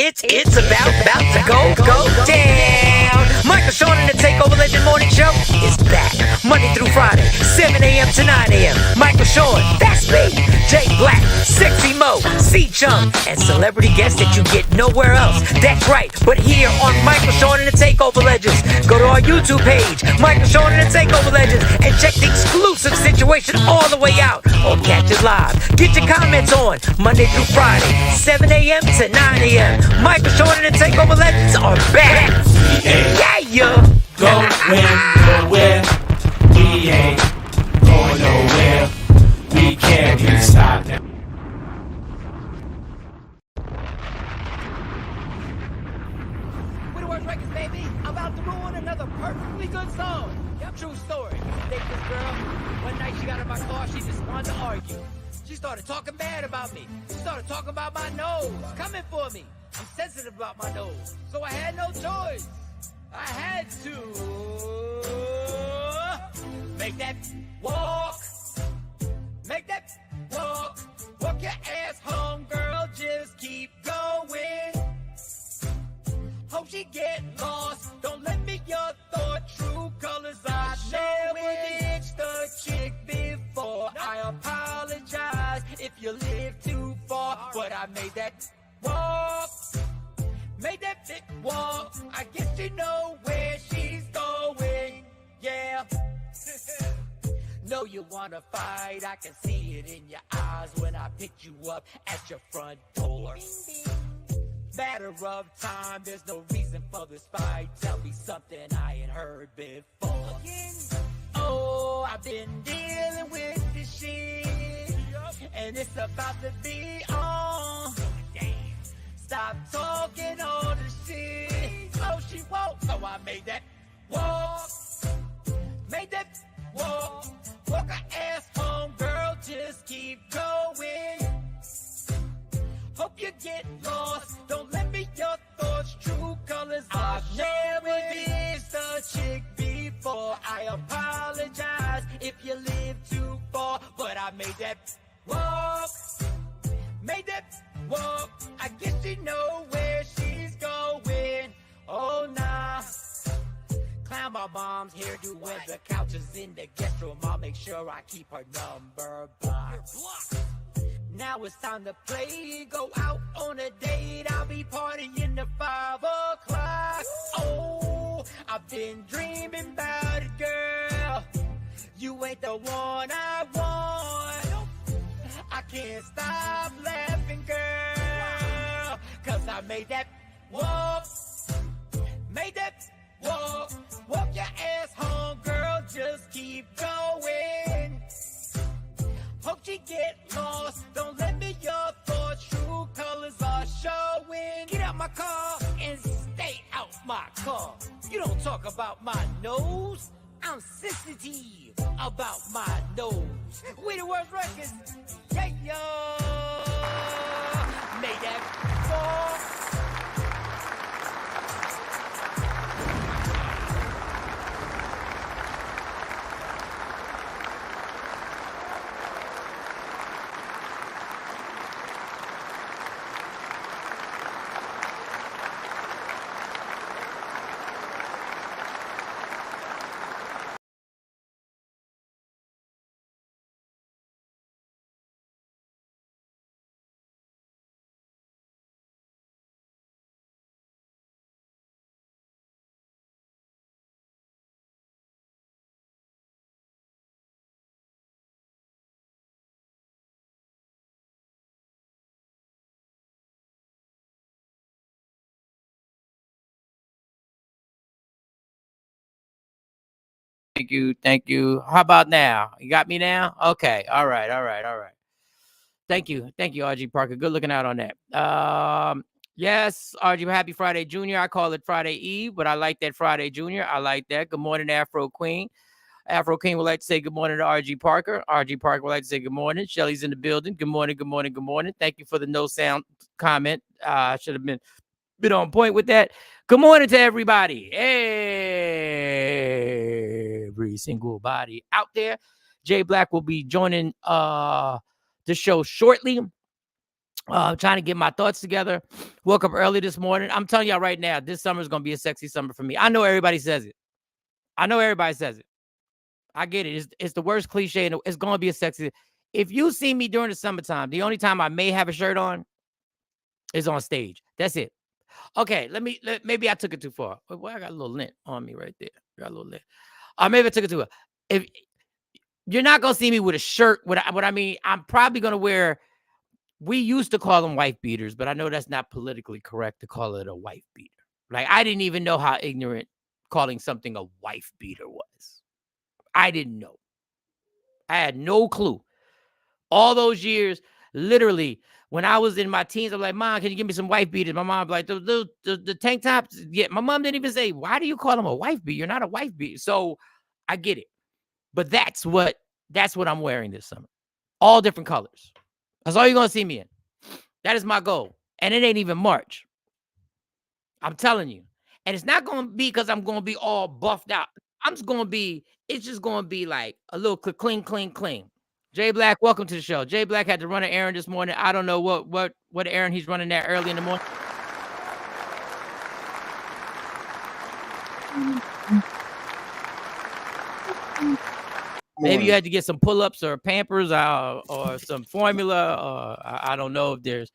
It's about to go down. Michael Shawn and the Takeover Legend Morning Show is back Monday through Friday, 7 a.m. to 9 a.m. Michael Shawn, that's me. Jay Black, Sexy Mo, C-Chung, and celebrity guests that you get nowhere else. That's right, but here on Michael Shawn and the Takeover Legends. Go to our YouTube page, Michael Shawn and the Takeover Legends, and check the exclusive situation all the way out. Or catch it live. Get your comments on Monday through Friday, 7 a.m. to 9 a.m. Michael Shawn and the Takeover Legends are back. Yeah. Going nowhere. We ain't going nowhere. We can't be stopped now. Widowers Records, baby. I'm about to ruin another perfectly good song. Yep, true story. Take this girl. One night she got in my car. She just wanted to argue. She started talking bad about me. She started talking about my nose. Coming for me. I'm sensitive about my nose. So I had no choice. I had to make that walk. Make that walk. Walk your ass home, girl. Just keep going. Hope she get lost. Don't let me your thought. True colors I never ditched the chick before. I apologize if you live too far, but I made that walk. Made that big walk. I guess you know where she's going. Yeah. Know you wanna fight. I can see it in your eyes when I picked you up at your front door. Matter of time, there's no reason for this fight. Tell me something I ain't heard before. Oh, I've been dealing with this shit, and it's about to be on. Stop talking all the shit. Oh, she won't. So I made that walk. Made that walk. Walk her ass home, girl. Just keep going. Hope you get lost. Don't let me your thoughts. True colors. I've never ditched a chick before. I apologize if you live too far, but I made that walk. Made that walk. I guess you know where she's going. Oh, nah. Clown my mom's hairdo when the couch is in the guest room. I'll make sure I keep her number blocked. Now it's time to play. Go out on a date. I'll be partying at 5 o'clock. Oh, I've been dreaming about it, girl. You ain't the one I want. I can't stop laughing, girl, 'cause I made that walk. Made that walk. Walk your ass home, girl. Just keep going. Hope you get lost. Don't let me your thoughts. True colors are showing. Get out my car and stay out my car. You don't talk about my nose. I'm sensitive about my nose. Widowers Records. Yeah. Made that walk. Thank you. How about now? You got me now? Okay. All right. Thank you, RG Parker. Good looking out on that. Yes, RG, happy Friday, Junior. I call it Friday Eve, but I like that Friday, Junior. I like that. Good morning, Afro Queen. Afro King would like to say good morning to RG Parker. RG Parker would like to say good morning. Shelly's in the building. Good morning. Thank you for the no sound comment. I should have been on point with that. Good morning to everybody. Every single body out there. Jay Black will be joining the show shortly. Trying to get my thoughts together. Woke up early this morning. I'm telling y'all right now, this summer is going to be a sexy summer for me. I know everybody says it. I get it. It's the worst cliche. And it's going to be a sexy. If you see me during the summertime, the only time I may have a shirt on is on stage. That's it. Okay, maybe I took it too far. Well, I got a little lint on me right there. Got a little lint. Maybe I took it too far. If you're not going to see me with a shirt, what I mean, I'm probably going to wear. We used to call them wife beaters, but I know that's not politically correct to call it a wife beater. Like, I didn't even know how ignorant calling something a wife beater was. I didn't know. I had no clue. All those years, literally, when I was in my teens, I'm like, Mom, can you give me some wife beaters? My mom's like, the tank tops. Yeah, my mom didn't even say, why do you call them a wife beater? You're not a wife beater. So I get it. But that's what I'm wearing this summer. All different colors. That's all you're going to see me in. That is my goal. And it ain't even March. I'm telling you. And it's not going to be because I'm going to be all buffed out. It's just going to be like a little clean, clean, clean. Jay Black, welcome to the show. Jay Black had to run an errand this morning. I don't know what errand he's running that early in the morning. Maybe you had to get some pull-ups or Pampers or some formula. Or I don't know what you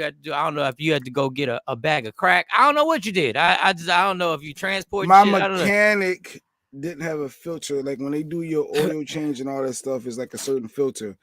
had to do. I don't know if you had to go get a bag of crack. I don't know what you did. I don't know if you transport. My mechanic didn't have a filter. Like when they do your oil change and all that stuff, is like a certain filter.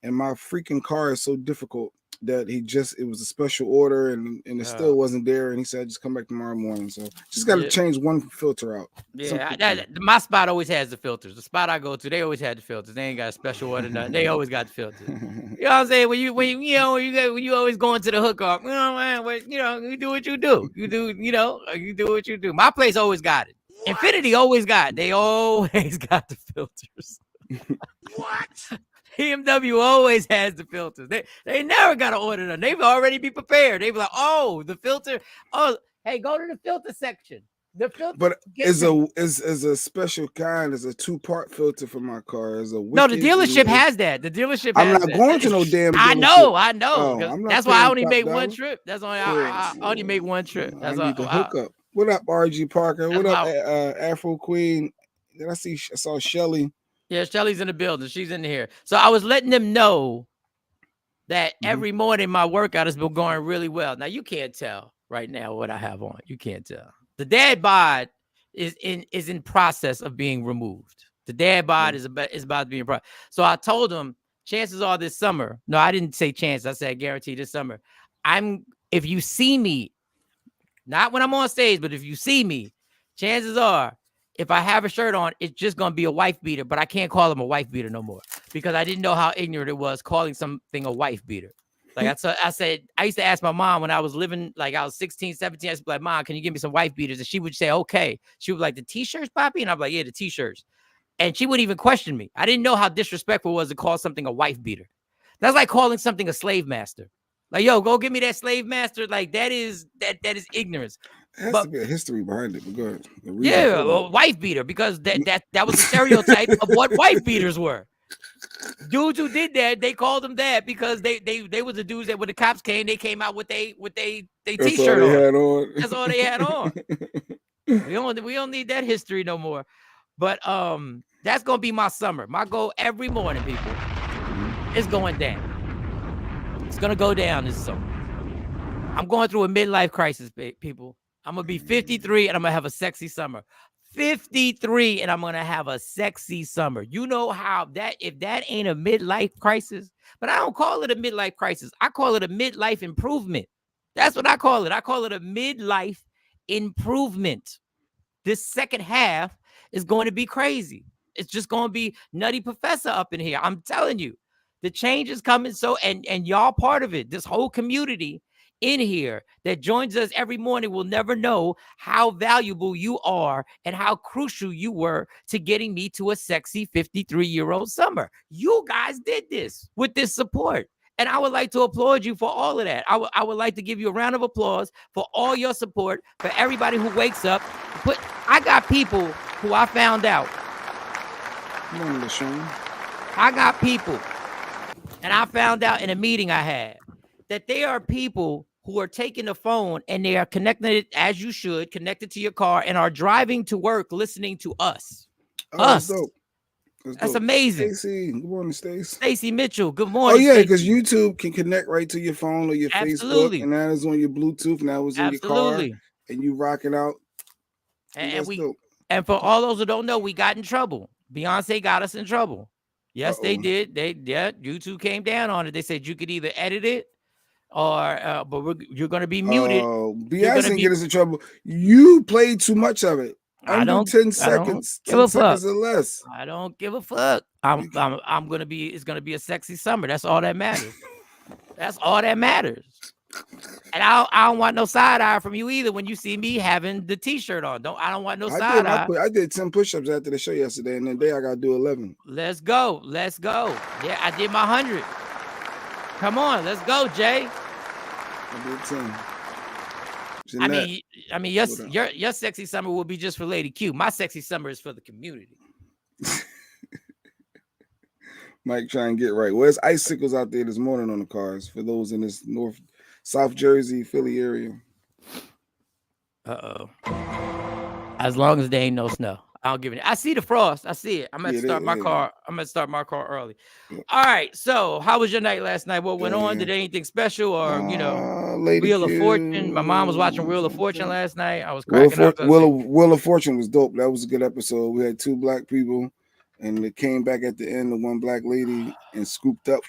And my freaking car is so difficult that it was a special order and it still wasn't there. And he said, just come back tomorrow morning. So just got to change one filter out. Yeah, my spot always has the filters. The spot I go to, they always had the filters. They ain't got a special order, nothing. They always got the filters. You know what I'm saying? When you always going to the hookup, man, you do what you do. You do what you do. My place always got it. What? Infinity always got it. They always got the filters. What? BMW always has the filters. They never got to order them. They've already be prepared. They be like, oh, the filter. Oh, hey, go to the filter section. The filter, but is a special kind. It's a 2-part filter for my car. No, the dealership has that. The dealership. I'm not going to no damn. I know. That's why I only make one trip. That's why I only make one trip. That's I need to hook up. What up, RG Parker? What up, Afro Queen? I saw Shelly. Yeah, Shelly's in the building. She's in here. So I was letting them know that every morning my workout has been going really well. Now you can't tell right now what I have on. You can't tell. The dad bod is in process of being removed. The dad bod is about to be in process. So I told him, chances are this summer. No, I didn't say chance. I said guarantee this summer. If you see me, not when I'm on stage, but if you see me, chances are, if I have a shirt on, it's just going to be a wife beater, but I can't call him a wife beater no more because I didn't know how ignorant it was calling something a wife beater. Like I said, I used to ask my mom when I was living, like I was 16, 17, I was like, Mom, can you give me some wife beaters? And she would say, okay. She would be like, the t-shirts, Poppy? And I'm like, yeah, the t-shirts. And she wouldn't even question me. I didn't know how disrespectful it was to call something a wife beater. That's like calling something a slave master. Like, yo, go give me that slave master. Like that is ignorance. There has to be a history behind it. But go ahead. Yeah, wife beater, because that was a stereotype of what wife beaters were. Dudes who did that, they called them that because they were the dudes that when the cops came, they came out with they t-shirt on. That's all they had on. We don't need that history no more. But that's gonna be my summer. My goal every morning, people, is going down. It's gonna go down this summer. I'm going through a midlife crisis, people. I'm going to be 53 and I'm going to have a sexy summer. 53 and I'm going to have a sexy summer. You know how if that ain't a midlife crisis, but I don't call it a midlife crisis. I call it a midlife improvement. That's what I call it. I call it a midlife improvement. This second half is going to be crazy. It's just going to be Nutty Professor up in here. I'm telling you, the change is coming. So, and y'all part of it, this whole community in here that joins us every morning will never know how valuable you are and how crucial you were to getting me to a sexy 53-year-old summer. You guys did this with this support. And I would like to applaud you for all of that. I would like to give you a round of applause for all your support, for everybody who wakes up. I got people who I found out. I got people And I found out in a meeting I had that there are people who are taking the phone and they are connected, as you should, connected to your car and are driving to work listening to us. Oh, that's dope. That's amazing. Stacy, good morning, Stacy. Stacy Mitchell, good Oh morning. yeah, because Stacey. YouTube can connect right to your phone or your Facebook, Absolutely. and that is on your Bluetooth. Now it's in your car, Absolutely. and you rocking out. And That's dope. and for all those who don't know, we got in trouble. Beyonce got us in trouble. Yes, they did. YouTube came down on it. They said you could either edit it or but you're going to be muted. Beyonce didn't get us in trouble. You played too much of it. Under 10 seconds. 10 seconds or less. I don't give a fuck. I'm gonna be. It's gonna be a sexy summer. That's all that matters. That's all that matters. And I don't want no side eye from you either when you see me having the t-shirt on. I don't want no side eye. I did 10 push-ups after the show yesterday, and then today I gotta do 11. Let's go. Yeah, I did my 100. Come on, let's go, Jay. I did 10. I mean, your sexy summer will be just for Lady Q. My sexy summer is for the community. Mike trying to get right. Well, there's icicles out there this morning on the cars for those in this South Jersey, Philly area. As long as there ain't no snow, I'll give it. I see the frost. I see it. I'm gonna start my car. I'm gonna start my car early. Yeah. All right. So, how was your night last night? What went on? Did anything special, or Wheel of Fortune? My mom was watching Wheel of Fortune last night. I was cracking up. Wheel of Fortune was dope. That was a good episode. We had 2 black people, and it came back at the end. The one black lady and scooped up.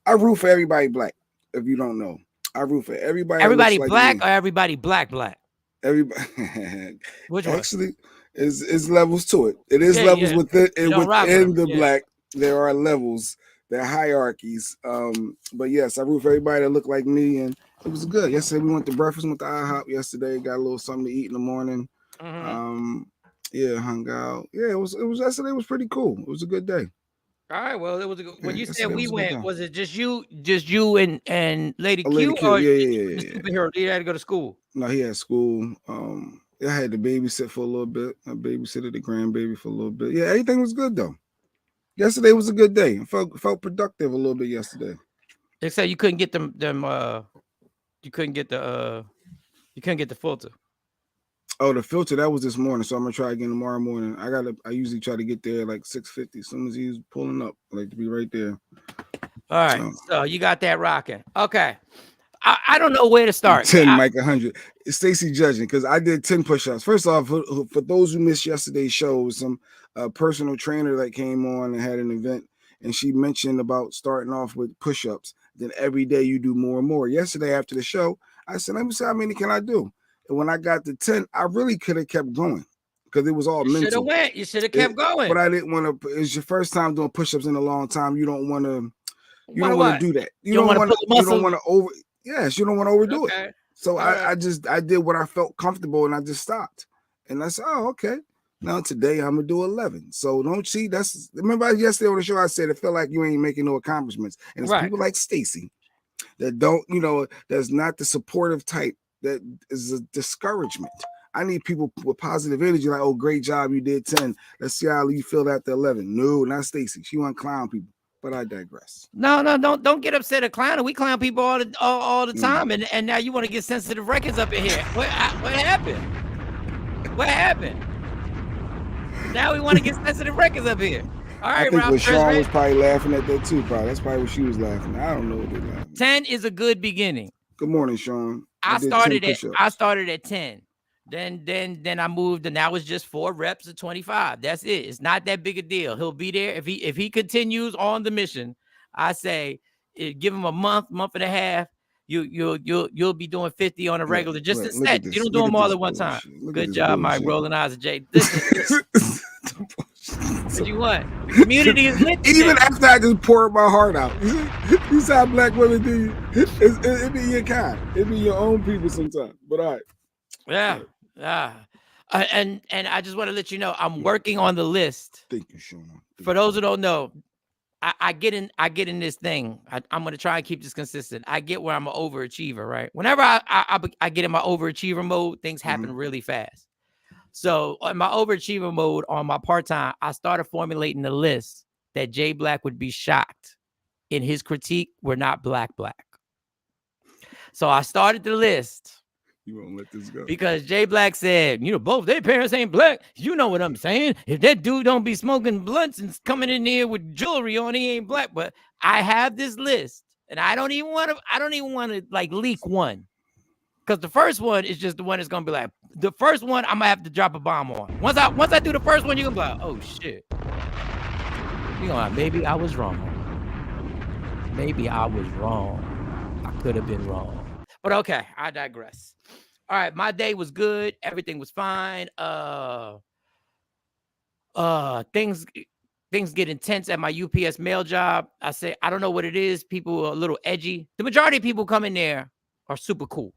I root for everybody black. If you don't know, I root for everybody. Everybody black or everybody black? Everybody. Which one? Actually, is levels to it. It is levels within the black. There are levels. There are hierarchies. But yes, I root for everybody that look like me, and it was good. Yesterday we went to breakfast, went to IHOP yesterday, got a little something to eat in the morning. Hung out. Yeah, it was yesterday was pretty cool. It was a good day. All right. Well, it was a good, when you said we went, was it just you and Lady Q? Or yeah. Superhero? He had to go to school. No, he had school. I had to babysit for a little bit. I babysitted the grandbaby for a little bit. Yeah, everything was good though. Yesterday was a good day. I felt productive a little bit yesterday. They said you couldn't get them you couldn't get the filter. Oh, the filter, that was this morning, so I'm gonna try again tomorrow morning. I usually try to get there like 6:50. As soon as he's pulling up, I like to be right there. All right, so you got that rocking. Okay. I don't know where to start. 10, Mike 100. Stacy judging because I did 10 push-ups. First off, for those who missed yesterday's show, some personal trainer that came on and had an event, and she mentioned about starting off with push-ups. Then every day you do more and more. Yesterday after the show, I said, let me see how many can I do. And when I got to 10, I really could have kept going because it was all mental. You should have kept going. But I didn't want to. It's your first time doing push-ups in a long time. You don't want to. You don't want to do that. You don't want to. You don't want to over. Yes, you don't want to overdo it. So I did what I felt comfortable and I just stopped. And I said, oh, okay. Now today I'm gonna do 11. So don't cheat. Remember yesterday on the show I said it felt like you ain't making no accomplishments. And it's people like Stacy that don't, that's not the supportive type. That is a discouragement. I need people with positive energy, like, oh, great job, you did 10. Let's see how you feel after 11. No, not Stacy. She want to clown people. But I digress. No, don't get upset at clowning. We clown people all the time, and now you want to get sensitive records up in here. What happened? What happened? Now we want to get sensitive records up here. All right, I think Shawn was probably laughing at that too. Probably that's probably what she was laughing at. I don't know what they're laughing. 10 is a good beginning. Good morning, Shawn. I started at 10. Then I moved, and that was just 4 reps of 25. That's it. It's not that big a deal. He'll be there if he continues on the mission. I say, give him a month and a half. You'll be doing 50 on a regular, just a set. You don't do them all at one time. Good job, Mike. Rolling eyes at Jay. What you want? The community is lit. Even after I just poured my heart out, you see how black women do. It be your kind. It be your own people sometimes. But all right. Yeah. And I just want to let you know I'm working on the list. Thank you, Shawn. For those who don't know, I get in this thing. I'm going to try and keep this consistent. I get where I'm an overachiever, right? Whenever I get in my overachiever mode, things happen really fast. So in my overachiever mode on my part-time, I started formulating a list that Jay Black would be shocked in his critique were not black. So I started the list. You won't let this go. Because Jay Black said, both their parents ain't black. You know what I'm saying? If that dude don't be smoking blunts and coming in here with jewelry on, he ain't black. But I have this list, and I don't even want to like leak one. Because the first one is just the one that's gonna be like, the first one I'm gonna have to drop a bomb on. Once I do the first one, you're gonna be like, oh shit. You're gonna, maybe I was wrong. Maybe I was wrong. I could have been wrong. But okay, I digress. All right, my day was good. Everything was fine. Things get intense at my UPS mail job. I say, I don't know what it is. People are a little edgy. The majority of people come in there are super cool.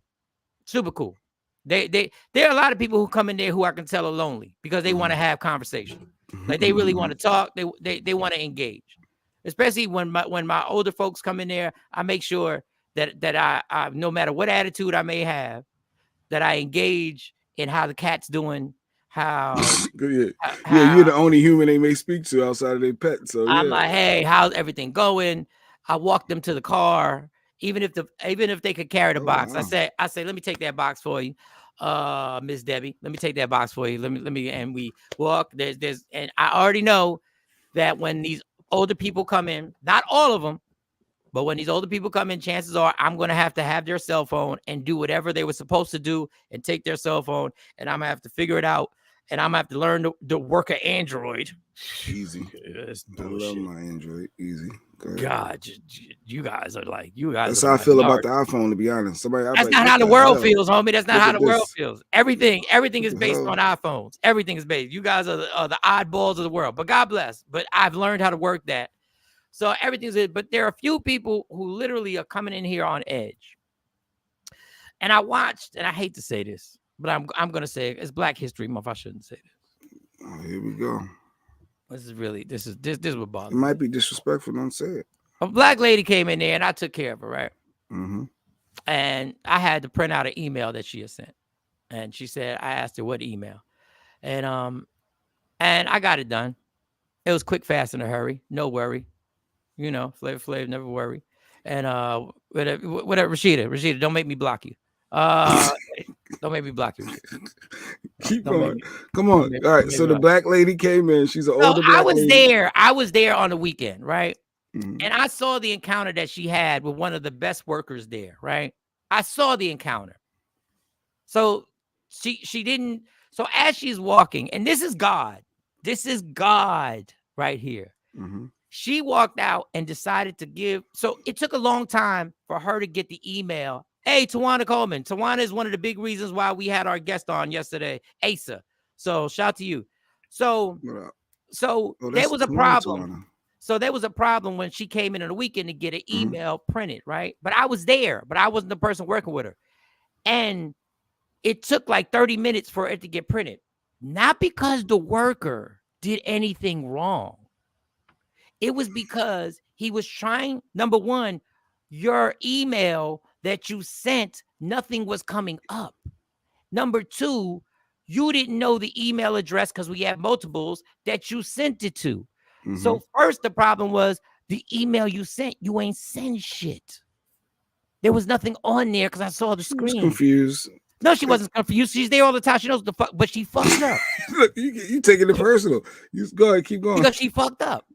Super cool. There are a lot of people who come in there who I can tell are lonely because they want to have conversation. Like they really want to talk. They want to engage. Especially when my older folks come in there, I make sure that I no matter what attitude I may have, that I engage in how the cat's doing, how you're the only human they may speak to outside of their pet. So I'm like, hey, how's everything going? I walk them to the car, even if they could carry the box. Wow. I say, let me take that box for you, Miss Debbie. Let me take that box for you. Let me, and we walk. There's, and I already know that when these older people come in, not all of them, but when these older people come in, chances are I'm going to have their cell phone and do whatever they were supposed to do and take their cell phone. And I'm going to have to figure it out. And I'm going to have to learn the work of Android. Easy. I love my Android. Easy. God, you guys are like, That's how I feel about the iPhone, to be honest. That's not how the world feels, homie. That's not how the world feels. Everything is based on iPhones. Everything is based. You guys are the oddballs of the world. But God bless. But I've learned how to work that. So everything's it, but there are a few people who literally are coming in here on edge. And I watched, and I hate to say this, but I'm gonna say it. It's Black History Month. I shouldn't say this. Oh, here we go. This is what bothers me. It might be disrespectful. Don't say it. A black lady came in there, and I took care of her, right? Mm-hmm. And I had to print out an email that she had sent, and she said, I asked her what email, and I got it done. It was quick, fast, in a hurry, no worry. Flavor Flav, never worry. And whatever, Rashida, don't make me block you. Don't make me block you. Keep going. Come on. All right. So the black lady came in. She's an older black lady. I was there on the weekend, right? Mm-hmm. And I saw the encounter that she had with one of the best workers there, right? I saw the encounter. So she didn't. So as she's walking, and this is God right here. Mm-hmm. She walked out and decided to give. So it took a long time for her to get the email. Hey, Tawana Coleman. Tawana is one of the big reasons why we had our guest on yesterday, Asa. So shout out to you. So there was a problem. Tawana. So there was a problem when she came in on the weekend to get an email printed, right? But I was there, but I wasn't the person working with her. And it took like 30 minutes for it to get printed. Not because the worker did anything wrong. It was because he was trying, number one, your email that you sent, nothing was coming up. Number two, you didn't know the email address because we have multiples that you sent it to. Mm-hmm. So first, the problem was the email you sent, you ain't send shit. There was nothing on there because I saw the screen. She was confused. No, she wasn't confused. She's there all the time. She knows the fuck, but she fucked up. Look, you taking it personal. You go ahead, keep going. Because she fucked up.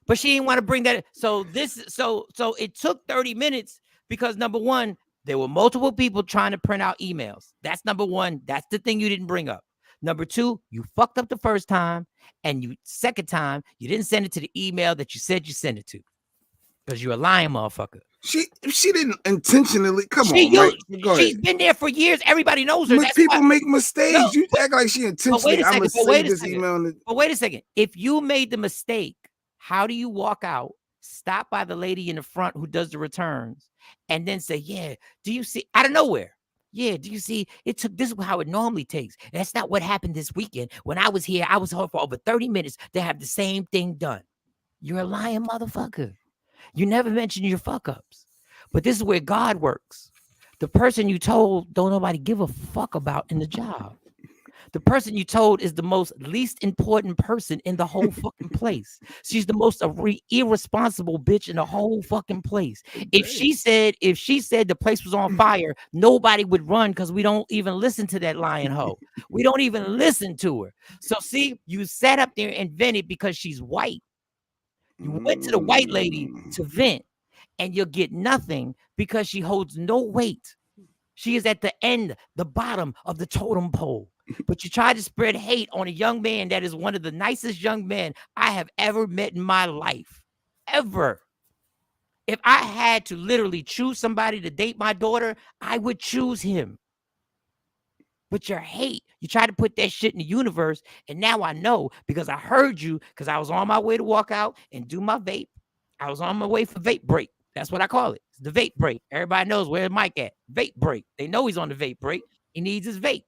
But she didn't want to bring that. So it took 30 minutes because number one, there were multiple people trying to print out emails. That's number one. That's the thing you didn't bring up. Number two, you fucked up the first time. And second time, you didn't send it to the email that you said you sent it to. Because you're a lying motherfucker. She didn't intentionally. Come on, Mike. Go ahead. She's been there for years. Everybody knows her. People make mistakes. No, you act like she intentionally. I'm going to save this email. But wait a second. If you made the mistake, how do you walk out, stop by the lady in the front who does the returns, and then say, yeah, do you see, out of nowhere? Yeah, do you see, this is how it normally takes. That's not what happened this weekend. When I was here, I was home for over 30 minutes to have the same thing done. You're a lying motherfucker. You never mention your fuck-ups. But this is where God works. The person you told don't nobody give a fuck about in the job. The person you told is the most least important person in the whole fucking place. She's the most irresponsible bitch in the whole fucking place. If she said the place was on fire, nobody would run because we don't even listen to that lying hoe. We don't even listen to her. So see, you sat up there and vented because she's white. You went to the white lady to vent, and you'll get nothing because she holds no weight. She is at the end, the bottom of the totem pole. But you try to spread hate on a young man that is one of the nicest young men I have ever met in my life. Ever. If I had to literally choose somebody to date my daughter, I would choose him. But your hate, you try to put that shit in the universe, and now I know because I heard you, because I was on my way to walk out and do my vape. I was on my way for vape break. That's what I call it. It's the vape break. Everybody knows where Mike at. Vape break. They know he's on the vape break. He needs his vape.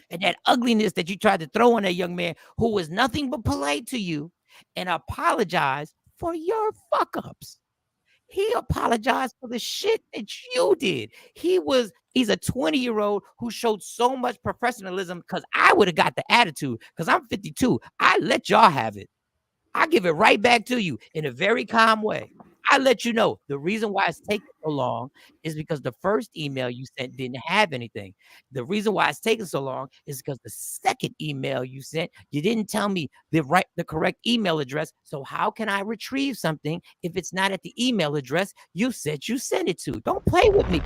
And that ugliness that you tried to throw on that young man who was nothing but polite to you and apologize for your fuck-ups. He apologized for the shit that you did. He's a 20-year-old who showed so much professionalism because I would have got the attitude because I'm 52. I let y'all have it. I give it right back to you in a very calm way. I let you know the reason why it's taking so long is because the first email you sent didn't have anything. The reason why it's taking so long is because the second email you sent, you didn't tell me the correct email address. So how can I retrieve something if it's not at the email address you said you sent it to? Don't play with me.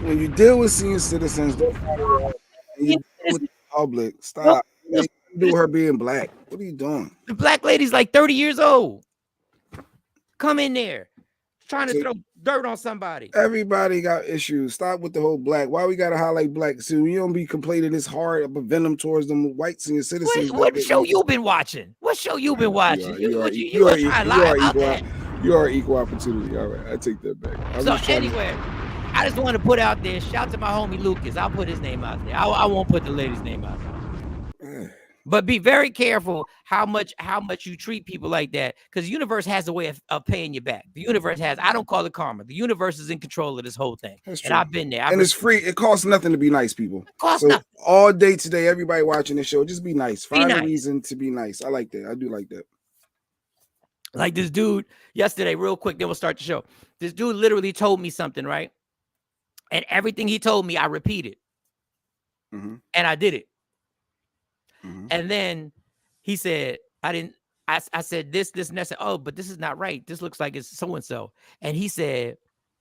When you deal with senior citizens, don't and you deal with the public. Stop. Hey, do her being black. What are you doing? The black lady's like 30 years old. Come in there trying to throw dirt on somebody. Everybody got issues. Stop with the whole black. Why we gotta highlight black? So you don't be complaining this hard of a venom towards them white senior citizens. What show you been watching? What show you been watching? You are equal opportunity. All right, I take that back. So anyway, I just want to put out there, shout to my homie Lucas. I'll put his name out there. I won't put the lady's name out there. But be very careful how much you treat people like that, because the universe has a way of paying you back. The universe has, I don't call it karma. The universe is in control of this whole thing. And I've been there. And it's free. It costs nothing to be nice, people. It costs nothing. All day today, everybody watching this show, just be nice. Find a reason to be nice. I like that. I do like that. Like this dude yesterday, real quick, then we'll start the show. This dude literally told me something, right? And everything he told me, I repeated. And I did it. And then he said, I said this, and I said, oh, but this is not right. This looks like it's so-and-so. And he said,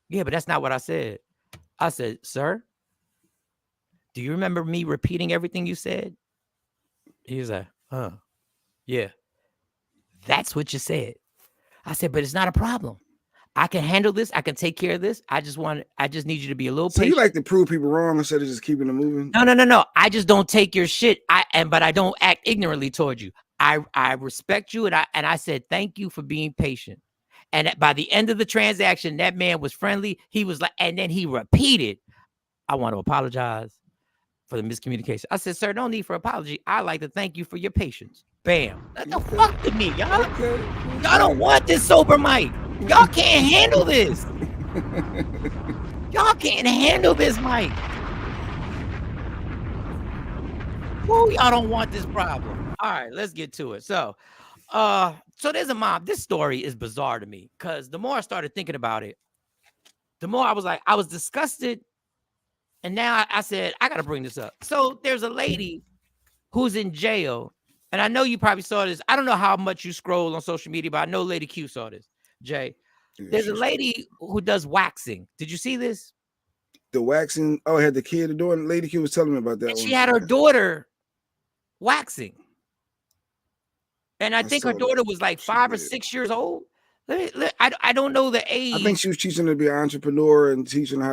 yeah, but that's not what I said. I said, sir, do you remember me repeating everything you said? He was like, yeah, that's what you said. I said, but it's not a problem. I can handle this. I can take care of this. I just need you to be a little patient. So you like to prove people wrong instead of just keeping it moving? No. I just don't take your shit. But I don't act ignorantly towards you. I respect you, and I said thank you for being patient. And by the end of the transaction, that man was friendly. He was like, and then he repeated, I want to apologize for the miscommunication. I said, sir, no need for apology. I like to thank you for your patience. Bam. What the fuck with me, y'all? Y'all don't want this sober mic. Y'all can't handle this. Y'all can't handle this, Mike. Woo, y'all don't want this problem. All right, let's get to it. So there's a mom. This story is bizarre to me because the more I started thinking about it, the more I was disgusted. And now I said, I got to bring this up. So there's a lady who's in jail. And I know you probably saw this. I don't know how much you scroll on social media, but I know Lady Q saw this. Jay, there's a lady who does waxing. Did you see this? The waxing. Oh, I had the kid doing. Lady Q was telling me about that. And she had her daughter waxing. And I think her daughter was like 5 or 6 years old. I don't know the age. I think she was teaching her to be an entrepreneur and teaching her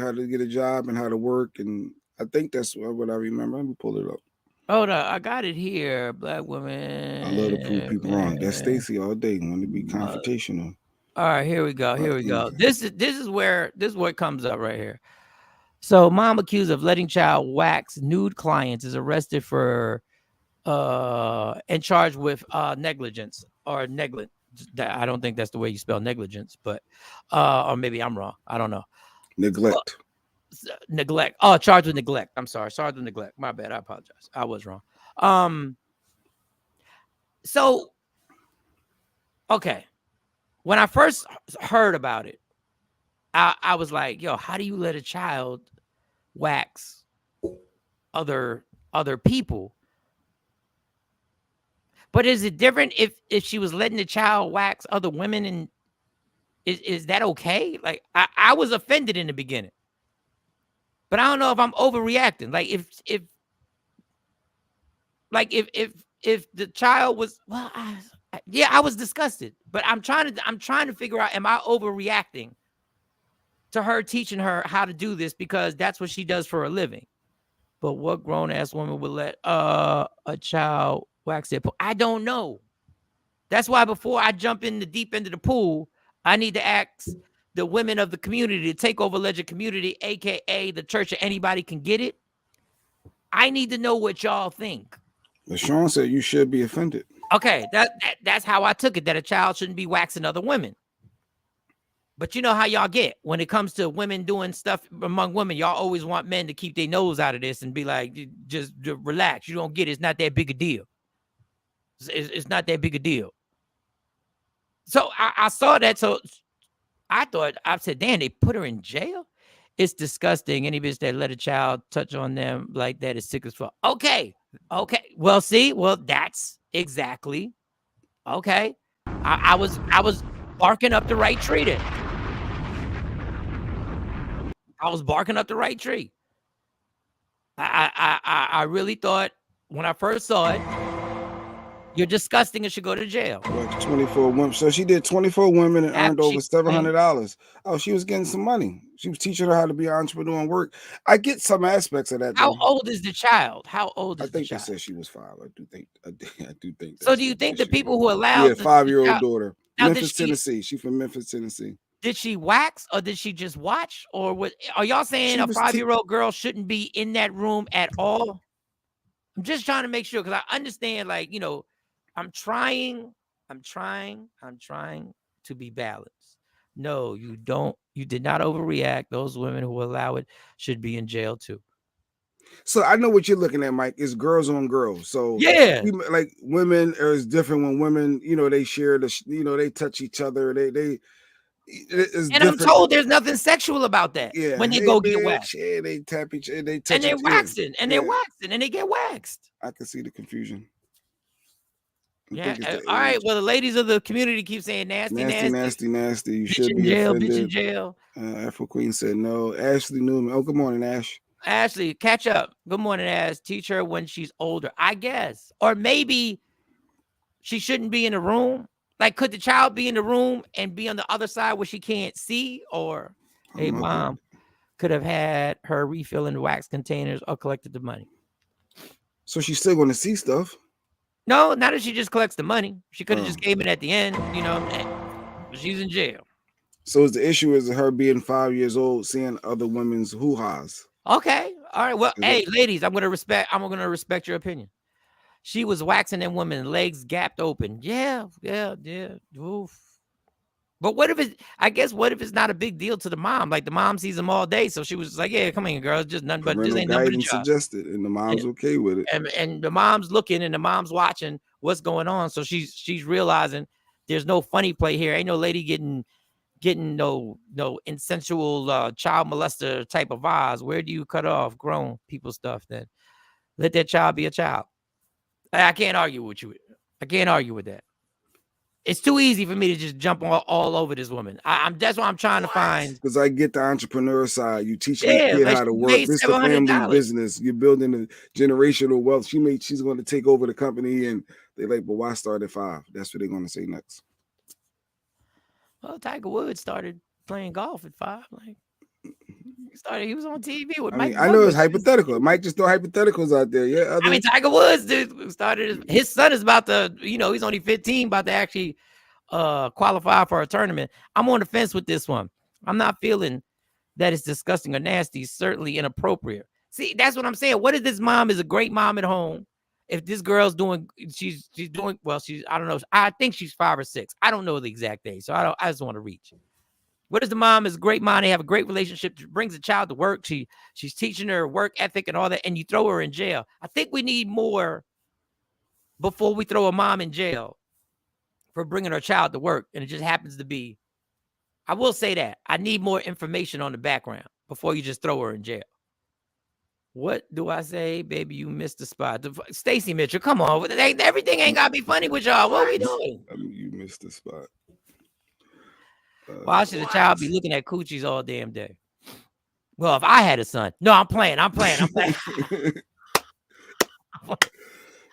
how to get a job and how to work. And I think that's what I remember. Let me pull it up. Hold on, I got it here. Black woman. I love to prove people wrong. That's Stacy all day. Want to be confrontational. All right, here we go. Here we go. This is where it comes up right here. So, mom accused of letting child wax nude clients is arrested for and charged with negligence or negligent. I don't think that's the way you spell negligence, but or maybe I'm wrong. I don't know. Neglect. neglect. Oh, charged with neglect. I'm sorry, charged with neglect. My bad. I apologize. I was wrong. So okay, when I first heard about it, I was like, yo, how do you let a child wax other people? But is it different if she was letting the child wax other women, and is that okay? Like I was offended in the beginning, but I don't know if I'm overreacting. Like if the child was, well, yeah, I was disgusted, but I'm trying to figure out, am I overreacting to her teaching her how to do this because that's what she does for a living? But what grown ass woman would let a child wax their pool? I don't know. That's why before I jump in the deep end of the pool, I need to ask the women of the community, the Takeover Legend community, aka the church, or anybody can get it. I need to know what y'all think. But Shawn said you should be offended. Okay, that's how I took it, that a child shouldn't be waxing other women. But you know how y'all get when it comes to women doing stuff among women. Y'all always want men to keep their nose out of this and be like, just relax. You don't get it. It's not that big a deal. It's not that big a deal. So I saw that. So I said, damn, they put her in jail? It's disgusting. Any bitch that let a child touch on them like that is sick as fuck. Okay. Well, see, that's exactly okay. I was barking up the right tree then. I was barking up the right tree. I really thought when I first saw it, you're disgusting and should go to jail. Like 24 women. So she did 24 women and earned over $700. Oh, she was getting some money. She was teaching her how to be an entrepreneur and work. I get some aspects of that. How old is the child? How old is I think the child? They said she was 5. I do think. So do you think the people who allowed? Yeah, 5-year-old daughter. Now, Memphis, Tennessee. She's from Memphis, Tennessee. Did she wax or did she just watch? Or what? Are y'all saying a 5-year-old girl shouldn't be in that room at all? I'm just trying to make sure, because I understand, like, you know, I'm trying to be balanced. No, you don't. You did not overreact. Those women who allow it should be in jail too. So I know what you're looking at, Mike. It's girls on girls. So yeah, like women is different when women, you know, they share the, you know, they touch each other. And different. I'm told there's nothing sexual about that. Yeah, when they go get waxed, yeah, they tap each other, they touch, and they're waxing, and they're waxing, and they get waxed. I can see the confusion. Yeah. All right. Well, the ladies of the community keep saying nasty. You should be offended. Bitch in jail. Afro Queen said no. Ashley Newman. Oh, good morning, Ash. Ashley, catch up. Good morning, Ash. Teach her when she's older, I guess. Or maybe she shouldn't be in the room. Like, could the child be in the room and be on the other side where she can't see? Or, hey, mom could have had her refill in the wax containers or collected the money. So she's still going to see stuff. No, not if she just collects the money. She could have just came in at the end, you know. But she's in jail. So the issue is her being 5 years old, seeing other women's hoo-has. Okay. All right. Well, hey, ladies, I'm gonna respect your opinion. She was waxing them women, legs gapped open. Yeah. Oof. But what if it's not a big deal to the mom? Like, the mom sees them all day, so she was just like, "Yeah, come in, girl. It's just nothing but this ain't nothing but a job." Suggested, and the mom's okay with it. And the mom's looking, and the mom's watching what's going on. So she's realizing there's no funny play here. Ain't no lady getting no insensual child molester type of vibes. Where do you cut off grown people stuff then? Let that child be a child. I can't argue with you. I can't argue with that. It's too easy for me to just jump all over this woman. That's what I'm trying to find. Because I get the entrepreneur side. You teach the kid how to work. This is a family business. You're building a generational wealth. She's going to take over the company, and they're like, but why start at 5? That's what they're going to say next. Well, Tiger Woods started playing golf at 5. Like, he was on TV with Mike. I know it's hypothetical. Mike just throw hypotheticals out there. Yeah. Tiger Woods started. His son is about to, he's only 15, about to actually qualify for a tournament. I'm on the fence with this one. I'm not feeling that it's disgusting or nasty. It's certainly inappropriate. See, that's what I'm saying. What if this mom is a great mom at home? If this girl's doing, she's doing well. I don't know. I think she's 5 or 6. I don't know the exact age, so I just want to reach. What is the mom is a great mom. They have a great relationship. Brings a child to work. She's teaching her work ethic and all that. And you throw her in jail. I think we need more before we throw a mom in jail for bringing her child to work. And it just happens to be. I will say that I need more information on the background before you just throw her in jail. What do I say, baby? You missed the spot. Stacey Mitchell, come on. Everything ain't got to be funny with y'all. What are we doing? I mean, you missed the spot. Why should a child be looking at coochies all damn day? Well, if I had a son. No, I'm playing.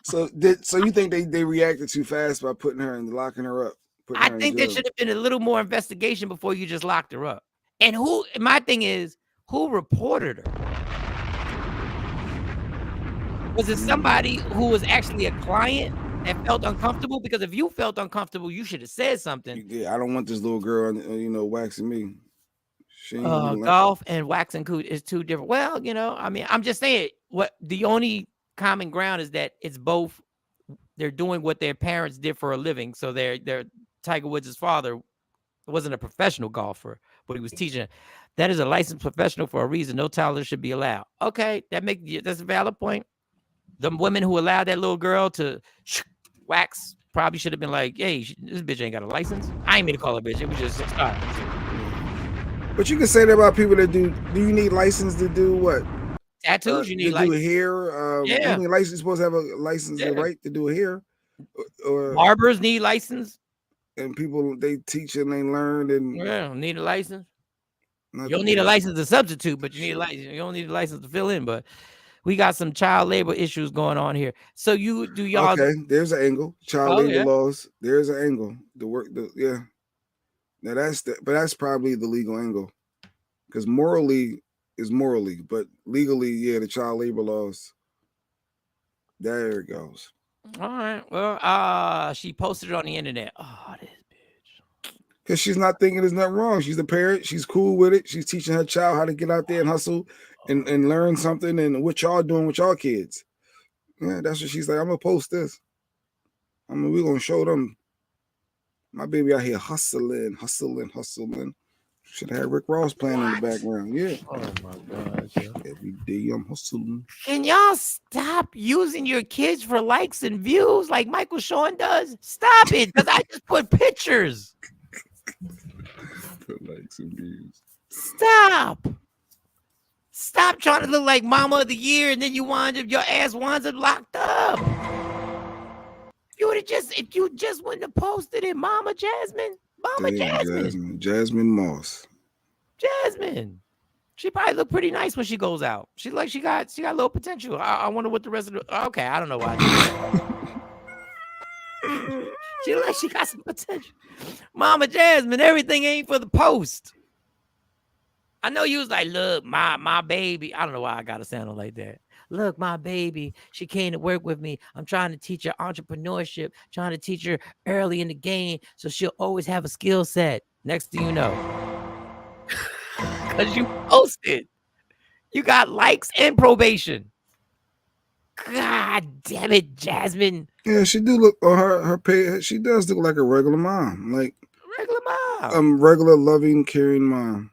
So you think they reacted too fast by putting her and locking her up? I think there should have been a little more investigation before you just locked her up. And my thing is, who reported her? Was it somebody who was actually a client that felt uncomfortable? Because if you felt uncomfortable, you should have said something. Yeah, I don't want this little girl, waxing me. Golf and waxing coot is two different. Well, I mean, I'm just saying what the only common ground is that it's both. They're doing what their parents did for a living. So they're Tiger Woods' father wasn't a professional golfer, but he was teaching. That is a licensed professional for a reason. No toddler should be allowed. Okay, that's a valid point. The women who allowed that little girl to wax probably should have been like, hey, this bitch ain't got a license. I ain't mean to call her a bitch. It was just But you can say that about people that do you need license to do what? Tattoos, you need to do hair. Yeah. You need license, supposed to have a license, the right to do hair. Or barbers need license. And people, they teach and they learn and need a license. You don't need a license to substitute, but you need a license. You don't need a license to fill in, but we got some child labor issues going on here. So y'all okay, there's an angle. Child labor laws. There's an angle. Now but that's probably the legal angle. Because morally is morally, but legally, the child labor laws. There it goes. All right. Well, she posted it on the internet. Oh, this bitch. Because she's not thinking there's nothing wrong. She's a parent. She's cool with it. She's teaching her child how to get out there and hustle and learn something and what y'all doing with y'all kids. Yeah, that's what she's like. I'm going to post this. We're going to show them. My baby out here hustling. Should have had Rick Ross playing in the background. Yeah. Oh, my gosh. Every day I'm hustling. Can y'all stop using your kids for likes and views like Michael Shawn does? Stop it, because I just put pictures. For likes and views. Stop trying to look like Mama of the Year, and then your ass winds up locked up. If you just wouldn't have posted it, Mama Jasmine. Jasmine Moss. Jasmine. She probably look pretty nice when she goes out. She got a little potential. I wonder what the rest of the. Okay, I don't know why. She got some potential. Mama Jasmine, everything ain't for the post. I know you was like, look, my baby. I don't know why I gotta sound like that. Look, my baby, she came to work with me. I'm trying to teach her entrepreneurship, trying to teach her early in the game so she'll always have a skill set. Next thing you know, because you posted, you got likes and probation. God damn it, Jasmine. Yeah, she do look on her page. She does look like a regular mom, regular, loving, caring mom.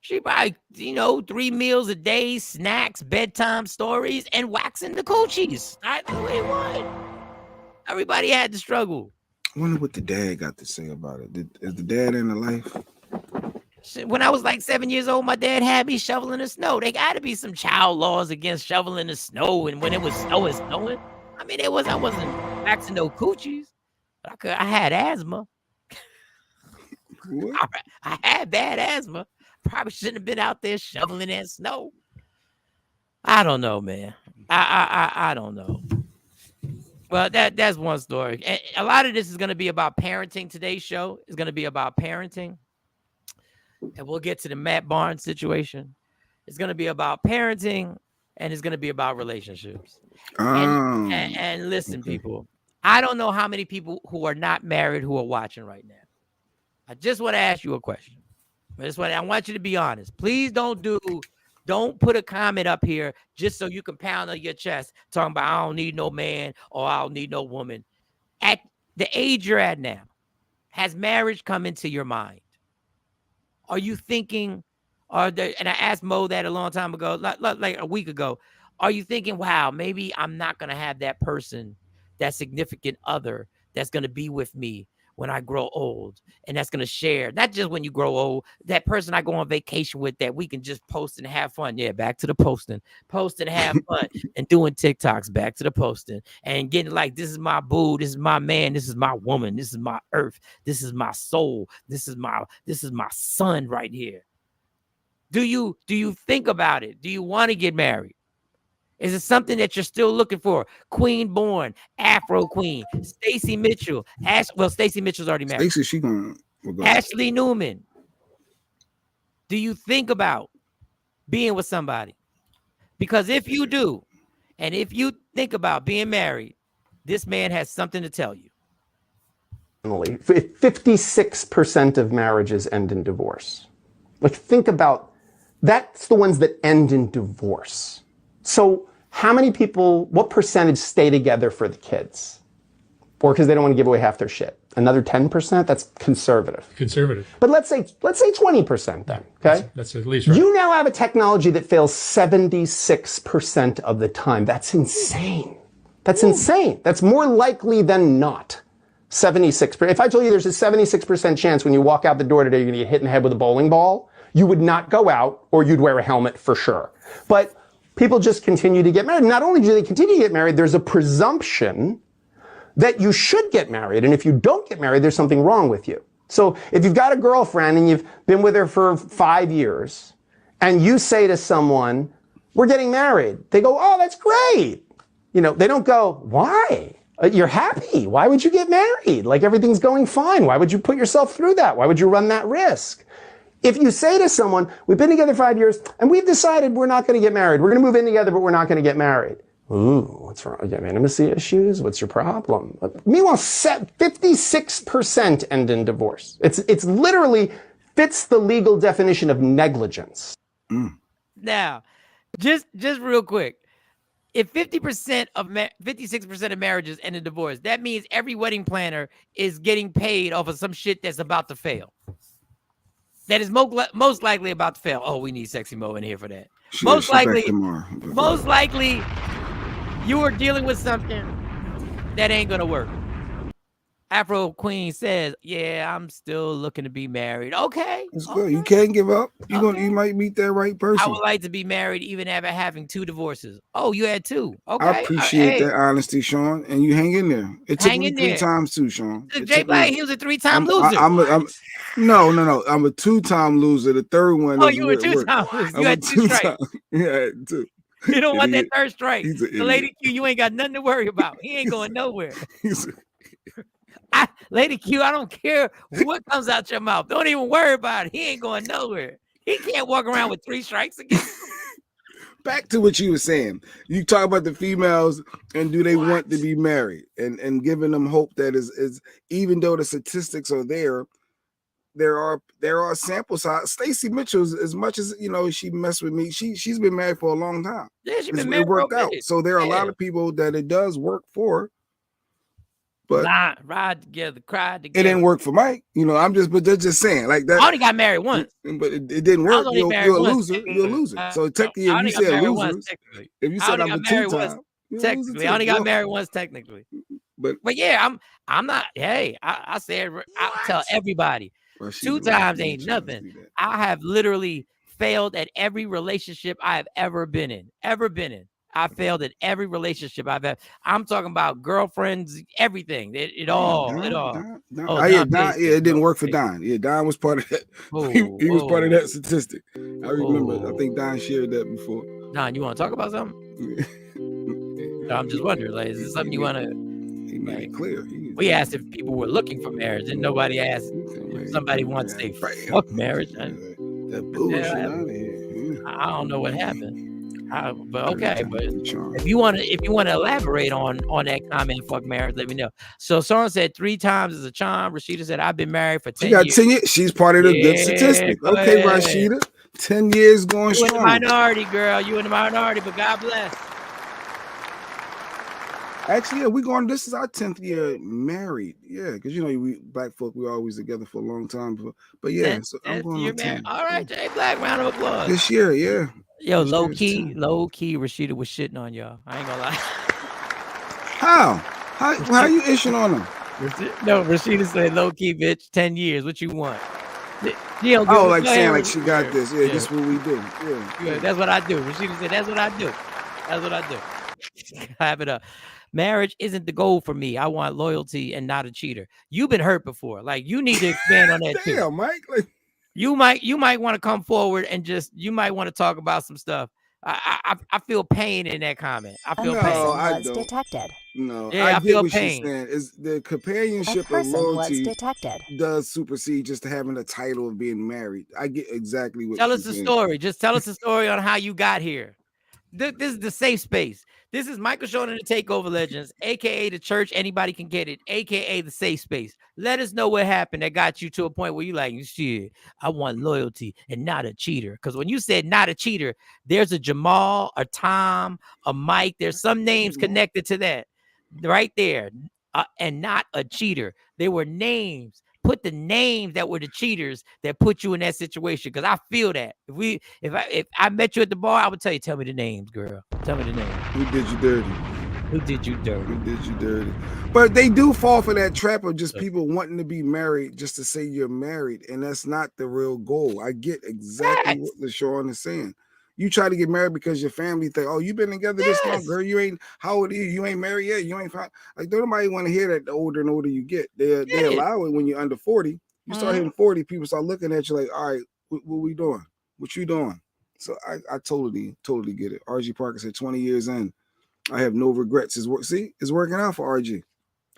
She buy, 3 meals a day, snacks, bedtime stories, and waxing the coochies. Not the way what. Everybody had to struggle. I wonder what the dad got to say about it. Is the dad in the life? When I was like 7 years old, my dad had me shoveling the snow. There got to be some child laws against shoveling the snow, and when it was snowing. I mean, I wasn't waxing no coochies. I had asthma. What? I had bad asthma. Probably shouldn't have been out there shoveling that snow. I don't know, man. I don't know. Well, that's one story. And a lot of this is going to be about parenting. Today's show is going to be about parenting. And we'll get to the Matt Barnes situation. It's going to be about parenting, and it's going to be about relationships. And listen, people, I don't know how many people who are not married who are watching right now. I just want to ask you a question. I want you to be honest. Please don't put a comment up here just so you can pound on your chest talking about I don't need no man or I don't need no woman. At the age you're at now, has marriage come into your mind? Are you thinking, and I asked Mo that a long time ago, like a week ago, are you thinking, wow, maybe I'm not going to have that person, that significant other that's going to be with me when I grow old, and that's going to share, not just when you grow old, that person I go on vacation with that we can just post and have fun. Yeah, back to the posting, post and have fun and doing TikToks, back to the posting and getting like, this is my boo, this is my man, this is my woman, this is my earth, this is my soul, this is my son right here. Do you think about it? Do you want to get married? Is it something that you're still looking for? Queen born, Afro Queen, Stacey Mitchell. Stacey Mitchell's already married. Stacey, she gonna go. Ashley Newman. Do you think about being with somebody? Because if you do, and if you think about being married, this man has something to tell you. 56% of marriages end in divorce. Like, think about, that's the ones that end in divorce. So how many people, what percentage stay together for the kids? Or because they don't want to give away half their shit? Another 10%? That's conservative. Conservative. But let's say 20% then, okay? That's at least right. You now have a technology that fails 76% of the time. That's insane. That's insane. That's more likely than not. 76%. If I told you there's a 76% chance when you walk out the door today you're going to get hit in the head with a bowling ball, you would not go out, or you'd wear a helmet for sure. But people just continue to get married. Not only do they continue to get married, there's a presumption that you should get married. And if you don't get married, there's something wrong with you. So if you've got a girlfriend and you've been with her for 5 years, and you say to someone, we're getting married, they go, oh, that's great. You know, they don't go, why? You're happy. Why would you get married? Like, everything's going fine. Why would you put yourself through that? Why would you run that risk? If you say to someone, we've been together 5 years and we've decided we're not going to get married. We're going to move in together, but we're not going to get married. Ooh, what's wrong? You have intimacy issues? What's your problem? Meanwhile, 56% end in divorce. It's literally fits the legal definition of negligence. Now, just real quick. If 56% of marriages end in divorce, that means every wedding planner is getting paid off of some shit that's about to fail. That is most likely about to fail. Oh, we need Sexy Mo in here for that. Most likely, you are dealing with something that ain't gonna work. Afro Queen says, yeah, I'm still looking to be married. Okay. That's good. You can't give up. You might meet that right person. I would like to be married even after having 2 divorces. Oh, you had 2. Okay. I appreciate that honesty, Shawn. And you hang in there. It took me 3 times too, Shawn. Jay Black, he was a 3-time loser. No. I'm a 2-time loser. The third one. Oh, you were 2-time loser. You had 2 strikes. Yeah, I had 2. You don't want that third strike. The Lady Q, you ain't got nothing to worry about. He ain't going nowhere. Lady Q, I don't care what comes out your mouth. Don't even worry about it. He ain't going nowhere. He can't walk around with 3 strikes again. Back to what you were saying. You talk about the females and do they want to be married, and giving them hope that is even though the statistics are there are sample size. Stacey Mitchell, as much as she messed with me, she's been married for a long time. Yeah, she's been married. It worked out. So there are a lot of people that it does work for. But ride together, cry together. It didn't work for Mike. I'm just saying like that. I only got married once, but it didn't work. You're a loser. You're a loser. So technically, if you said losers, if you said I'm a 2-time, technically, I only got married once technically. But yeah, I'm not. Hey, I said I tell everybody, 2 times ain't nothing. I have literally failed at every relationship I have ever been in. I failed at every relationship I've had. I'm talking about girlfriends, everything. It all. It didn't work for Don. Yeah, Don was part of that. He was part of that statistic. I remember. I think Don shared that before. Don, you want to talk about something? I'm just wondering, like, is this something you want to? He made it clear. We asked if people were looking for marriage, and nobody asked if somebody wants to say fuck marriage. That bullshit out of here. I don't know what happened. But okay, but if you want to elaborate on that comment, fuck marriage, let me know. So someone said 3 times is a charm. Rashida said I've been married for 10 years. She got 10 years. She's part of the good statistic. Okay, Rashida, 10 years going strong. You in the minority, girl. You in the minority, but God bless. Actually, yeah, we going. This is our 10th year married. Yeah, because you know we black folk we always together for a long time. But yeah, so I'm 10th going year on married. 10. All right, Jay Black, round of applause. This year, yeah. Yo, This year is 10. low key, Rashida was shitting on y'all. I ain't gonna lie. How? How you ishing on them? No, Rashida said low key, bitch. 10 years. What you want? She don't give Oh, a- like go saying ahead, like she got this. Yeah, yeah. this is what we do. Yeah, that's what I do. Rashida said, that's what I do. That's what I do. Have it up. Marriage isn't the goal for me. I want loyalty and not a cheater. You've been hurt before. Like you need to expand on that too. Damn, Mike. Like, You might want to come forward and you might want to talk about some stuff. I feel pain in that comment. I feel no, pain. I was don't. detected. No, Yeah, I I get feel what she's pain. saying. Is the A companionship of person was loyalty detected. does supersede just having a title of being married. I get exactly what Tell us she's the saying. story. Just tell us the story on how you got here. This is the safe space. This is Michael Shawn and the Takeover Legends, aka the church. Anybody can get it, aka the safe space. Let us know what happened that got you to a point where you like, shit, I want loyalty and not a cheater. Because when you said not a cheater, there's a Jamal, a Tom, a Mike. There's some names connected to that right there, and not a cheater. They were names. Put the names that were the cheaters that put you in that situation. Because I feel that if I met you at the bar, I would tell you, tell me the names, girl. Tell me the names. Who did you dirty? Who did you dirty? Who did you dirty? But they do fall for that trap of just people wanting to be married just to say you're married, and that's not the real goal. I get exactly what LaShawn is saying. You try to get married because your family think, oh, you've been together this long, girl. You ain't, how old are you? You ain't married yet. You ain't fine. Like, don't nobody want to hear that the older and older you get. They allow it when you're under 40. You start hitting 40, people start looking at you like, all right, what we doing? What you doing? So I totally get it. RG Parker said 20 years in, I have no regrets. It's working out for RG.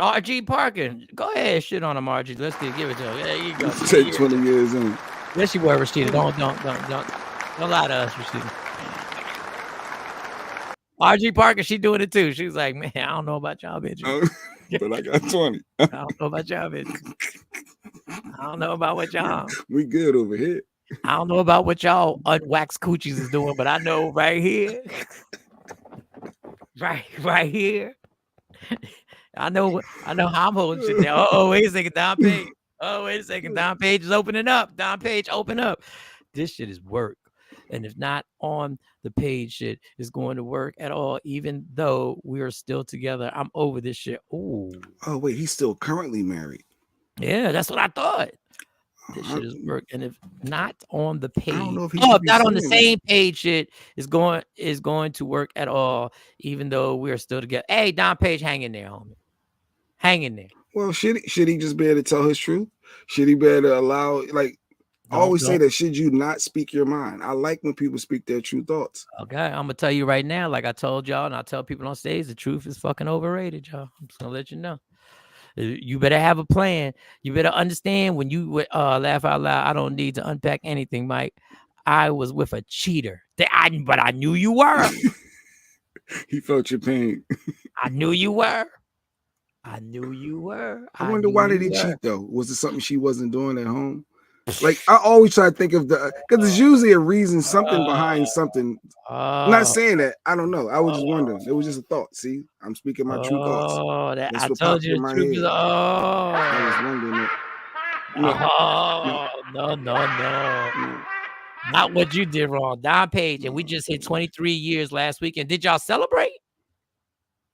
RG Parker. Go ahead, shit on him, RG. Let's give it to him. There you go. Take 20 years in. Yes, you were, Rashida. Don't lie to us, Rashida. RG Parker, she doing it too. She's like, man, I don't know about y'all bitches. But I got 20. I don't know about y'all bitches. I don't know about what y'all. We good over here. I don't know about what y'all unwaxed coochies is doing, but I know right here. Right here. I know how I'm holding shit down. Oh, wait a second, Don Page. Oh, wait a second, Don Page is opening up. Don Page, open up. This shit is work. And if not on the page shit is going to work at all, even though we are still together. I'm over this shit. Ooh. Oh, wait, he's still currently married. Yeah, that's what I thought. This shit is work. And if not on the page, I don't know if if not on the same page shit is going to work at all, even though we're still together. Hey, Don Page, hang in there, homie. Hang in there. Well, should he just be able to tell his truth? Should he be able to allow, like, I always say that, should you not speak your mind? I like when people speak their true thoughts. Okay, I'm gonna tell you right now, like I told y'all, and I tell people on stage, the truth is fucking overrated, y'all. I'm just gonna let you know. You better have a plan. You better understand when you laugh out loud. I don't need to unpack anything, Mike. I was with a cheater. But I knew you were. He felt your pain. I knew you were. I knew you were. I wonder why did he cheat though? Was it something she wasn't doing at home? Like I always try to think of because there's usually a reason, something behind something. I'm not saying that. I don't know. I was just wondering. It was just a thought. See, I'm speaking my true thoughts. Oh, That's I what told popped you in the my truth head. is. I was wondering that. No. Not what you did wrong, Don Page. And we just hit 23 years last weekend. Did y'all celebrate?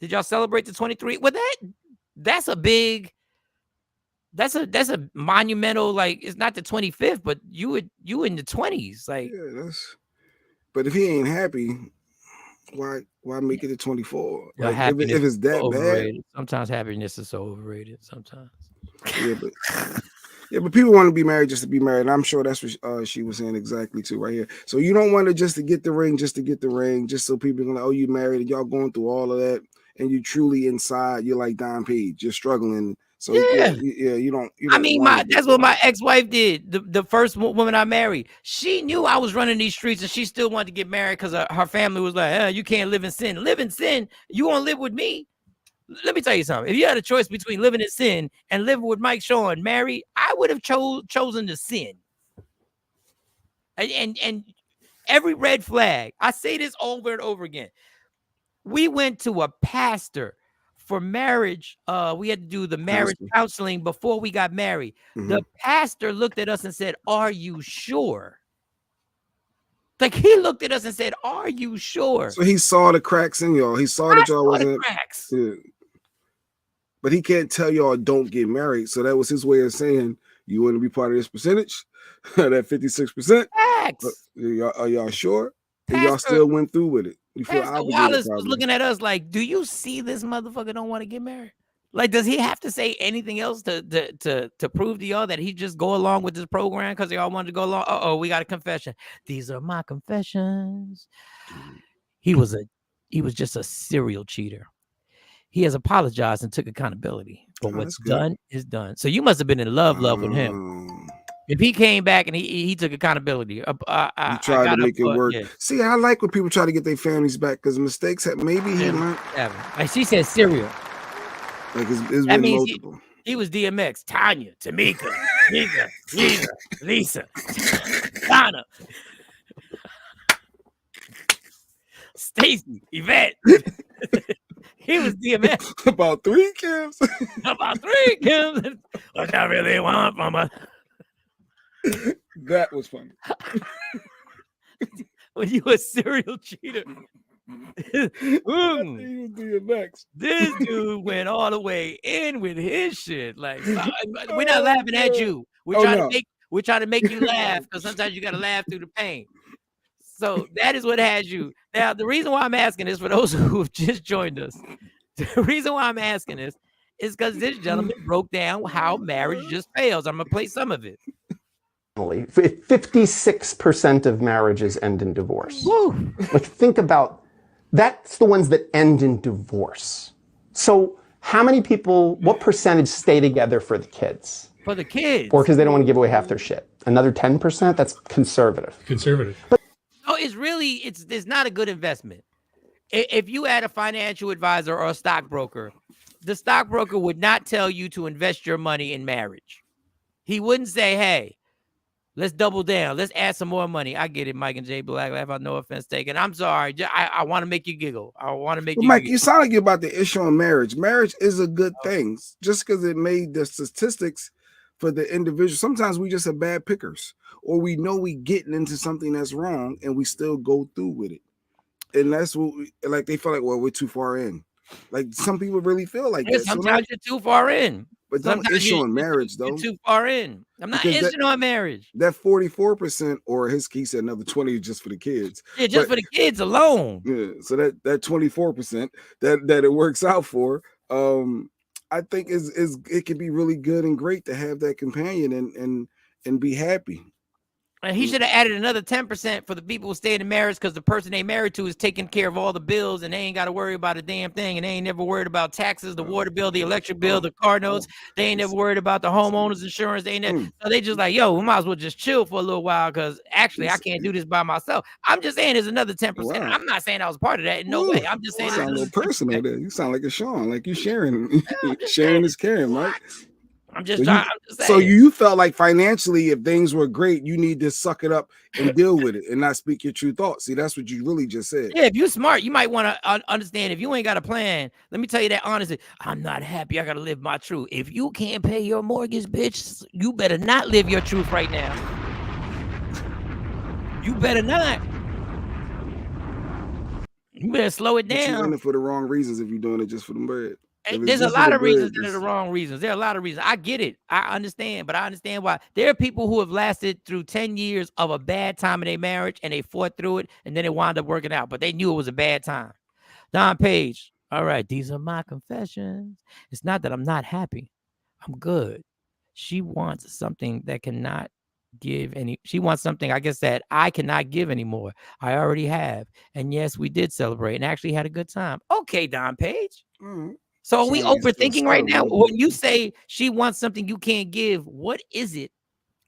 Did y'all celebrate the 23? Well, that's a big. That's a monumental, like it's not the 25th, but you in the 20s, like. Yeah, but if he ain't happy, why make it a 24? Like if it's that overrated. bad. Sometimes happiness is so overrated. Sometimes. Yeah, but people want to be married just to be married. And I'm sure that's what she was saying exactly too right here. So you don't want to just to get the ring, just so people can like, oh, you married and y'all going through all of that, and you truly inside, you're like Don Page, you're struggling. So yeah, you don't. I mean, that's what my ex-wife did. The first woman I married, she knew I was running these streets, and she still wanted to get married because her family was like, you can't live in sin. Live in sin. You want to live with me? Let me tell you something. If you had a choice between living in sin and living with Mike Shawn married, I would have chosen to sin. And every red flag, I say this over and over again. We went to a pastor for marriage, we had to do the marriage Counseling. counseling before we got married. The pastor looked at us and said, "Are you sure?" Like he looked at us and said, "Are you sure?" So he saw the cracks in y'all. He saw I that y'all saw the wasn't. cracks. Yeah. But he can't tell y'all don't get married. So that was his way of saying, you want to be part of this percentage, that 56%. Facts. Are y'all sure? And y'all Pastor, still went through with it. You feel Pastor obligated. Wallace was Probably. looking at us like, "Do you see this motherfucker don't want to get married? Like, does he have to say anything else to prove to y'all that he just go along with this program because they all wanted to go along?" Oh, we got a confession. These are my confessions. He was just a serial cheater. He has apologized and took accountability. But Oh, what's that's good. done is done. So you must have been in love with him. If he came back and he took accountability, He tried to make it work. Yeah. See, I like when people try to get their families back because mistakes have maybe he learned. Like she said, serial. Like it's That been means multiple. he was DMX, Tanya, Tamika, Nika, Gina, Lisa, Donna, Stacy, Yvette. He was DMX. About 3 Kims. About 3 Kims. What I really want from us. That was funny. When you a serial cheater. He was DMX. This dude went all the way in with his shit. Like, we're not laughing at you. We're trying to make you laugh because sometimes you got to laugh through the pain. So that is what has you. Now, the reason why I'm asking this for those who have just joined us, the reason why I'm asking this is because this gentleman broke down how marriage just fails. I'm going to play some of it. 56% of marriages end in divorce. Woo. Like, think about that's the ones that end in divorce. So how many people, what percentage stay together for the kids? For the kids. Or because they don't want to give away half their shit. Another 10%? That's conservative. But no, it's not a good investment. If you had a financial advisor or a stockbroker, the stockbroker would not tell you to invest your money in marriage. He wouldn't say, "Hey, let's double down. Let's add some more money." I get it, Mike and Jay Black. I have no offense taken. I'm sorry. I want to make you giggle. I want to make you Mike, giggle. you sound like you're about the issue on marriage. Marriage is a good thing. Just because it made the statistics for the individual. Sometimes we just are bad pickers. Or we know we getting into something that's wrong and we still go through with it. And that's what they feel like, well, we're too far in. Like some people really feel like that. Sometimes you're too far in. But don't issue on marriage, though. You're too far in. I'm not issuing on marriage. That 44%, or he said another 20 just for the kids. Yeah, just for the kids alone. Yeah, so that 24% that it works out for, I think is it can be really good and great to have that companion and be happy. And he should have added another 10% for the people who stay in the marriage because the person they married to is taking care of all the bills and they ain't got to worry about a damn thing. And they ain't never worried about taxes, the water bill, the electric bill, the car notes. They ain't never worried about the homeowner's insurance. They ain't never, so they just like, yo, we might as well just chill for a little while because actually I can't do this by myself. I'm just saying there's another 10%. Wow. I'm not saying I was part of that in no way. I'm just saying you sound a little personal there. You sound like a Shawn, like you sharing is caring, right? I'm just saying. So you felt like financially, if things were great, you need to suck it up and deal with it and not speak your true thoughts. See, that's what you really just said. Yeah, if you're smart, you might want to understand. If you ain't got a plan, let me tell you that honestly, I'm not happy. I got to live my truth. If you can't pay your mortgage, bitch, you better not live your truth right now. You better not. You better slow it down. You're in it for the wrong reasons if you're doing it just for the bread. There's a lot of reasons that are the wrong reasons. There are a lot of reasons. I get it. I understand, but I understand why. There are people who have lasted through 10 years of a bad time in their marriage and they fought through it and then it wound up working out, but they knew it was a bad time. Don Page. All right. These are my confessions. It's not that I'm not happy. I'm good. She wants something that cannot give any. She wants something, I guess, that I cannot give anymore. I already have. And yes, we did celebrate and actually had a good time. Okay, Don Page. Mm-hmm. So are we overthinking right now? When you say she wants something you can't give, what is it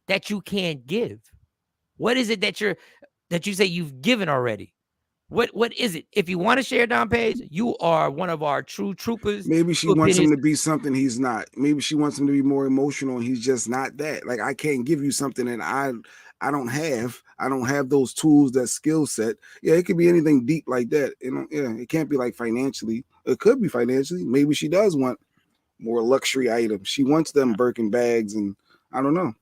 that you can't give? What is it that you say you've given already? What is it? If you want to share, Don Page, you are one of our true troopers. Maybe she wants him to be something he's not. Maybe she wants him to be more emotional and he's just not that. Like, I can't give you something and I don't have those tools, that skill set. Yeah, it could be anything deep like that. Yeah, it can't be like financially. It could be financially. Maybe she does want more luxury items. She wants them Birkin bags, and I don't know.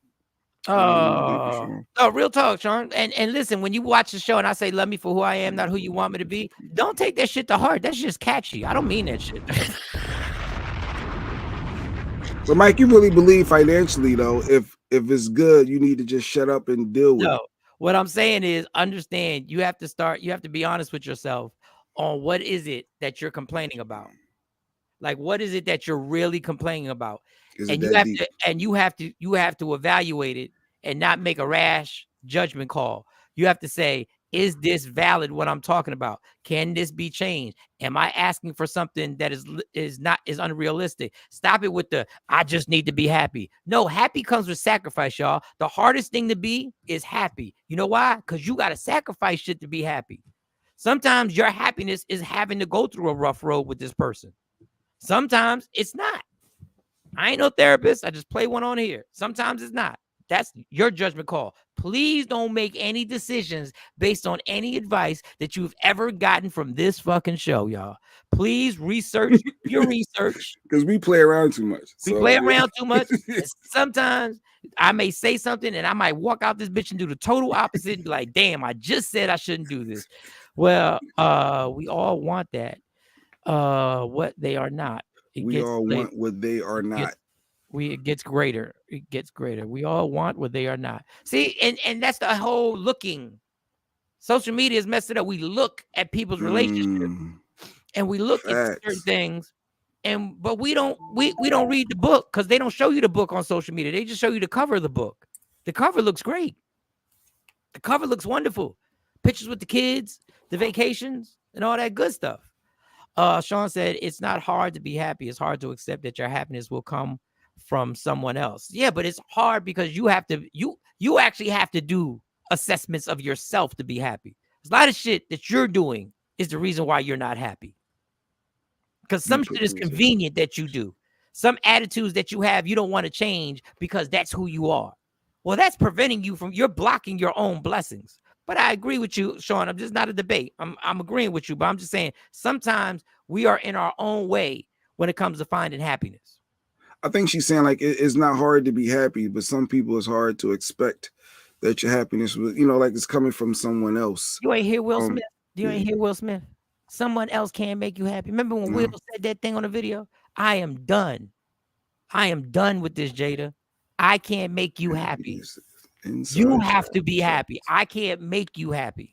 Oh, real talk, Shawn. And listen, when you watch the show and I say love me for who I am, not who you want me to be, don't take that shit to heart. That's just catchy. I don't mean that shit. But Mike, you really believe financially though, if it's good, you need to just shut up and deal with it. No, what I'm saying is understand you have to be honest with yourself on what is it that you're complaining about. Like, what is it that you're really complaining about? Is And it you that have deep? to, you have to evaluate it and not make a rash judgment call. You have to say, is this valid what I'm talking about? Can this be changed? Am I asking for something that is unrealistic? Stop it with the I just need to be happy. No, happy comes with sacrifice, y'all. The hardest thing to be is happy. You know why? Because you got to sacrifice shit to be happy. Sometimes your happiness is having to go through a rough road with this person. Sometimes it's not. I ain't no therapist. I just play one on here. Sometimes it's not. That's your judgment call. Please don't make any decisions based on any advice that you've ever gotten from this fucking show, y'all. Please research your research. Because we play around too much. We play around too much. And sometimes I may say something and I might walk out this bitch and do the total opposite and be like, damn, I just said I shouldn't do this. Well, we all want that. What they are not. We all want what they are not. It gets greater. It gets greater. We all want what they are not. See, and that's the whole looking. Social media has messed it up. We look at people's relationships and we look at certain things, but we don't read the book because they don't show you the book on social media. They just show you the cover of the book. The cover looks great. The cover looks wonderful. Pictures with the kids, the vacations, and all that good stuff. Shawn said it's not hard to be happy. It's hard to accept that your happiness will come from someone else. Yeah, but it's hard because you actually have to do assessments of yourself to be happy. There's a lot of shit that you're doing is the reason why you're not happy. Because some shit is convenient that you do. Some attitudes that you have, you don't want to change because that's who you are. Well, that's preventing you you're blocking your own blessings. But I agree with you, Shawn. I'm just not a debate. I'm agreeing with you, but I'm just saying sometimes we are in our own way when it comes to finding happiness. I think she's saying like it's not hard to be happy, but some people it's hard to expect that your happiness was, like it's coming from someone else. You ain't hear Will Smith? You ain't hear Will Smith? Someone else can't make you happy. Remember when Will said that thing on the video? I am done. I am done with this, Jada. I can't make you happy. You have to be happy. I can't make you happy.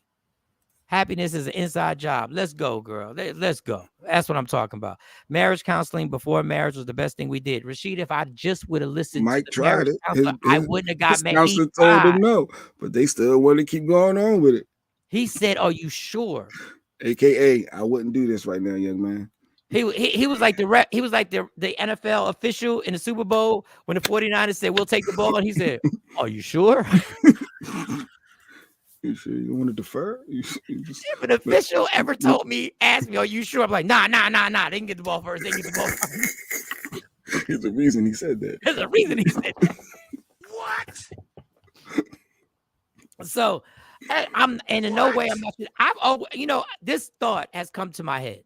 Happiness is an inside job. Let's go, girl. Let's go. That's what I'm talking about. Marriage counseling before marriage was the best thing we did. Rashid, if I just would have listened Mike to tried it. I wouldn't have got mad. Counselor told him no, but they still want to keep going on with it. He said, "Are you sure?" AKA, I wouldn't do this right now, young man. He was like the he was like the NFL official in the Super Bowl when the 49ers said, "We'll take the ball," and he said, "Are you sure?" You sure you want to defer? If an official ever asked me, "Are you sure?" I'm like, nah. They can get the ball first. They can get the ball first. There's a reason he said that. There's a reason he said that. What? So, I'm and in no way I'm not. I've always, this thought has come to my head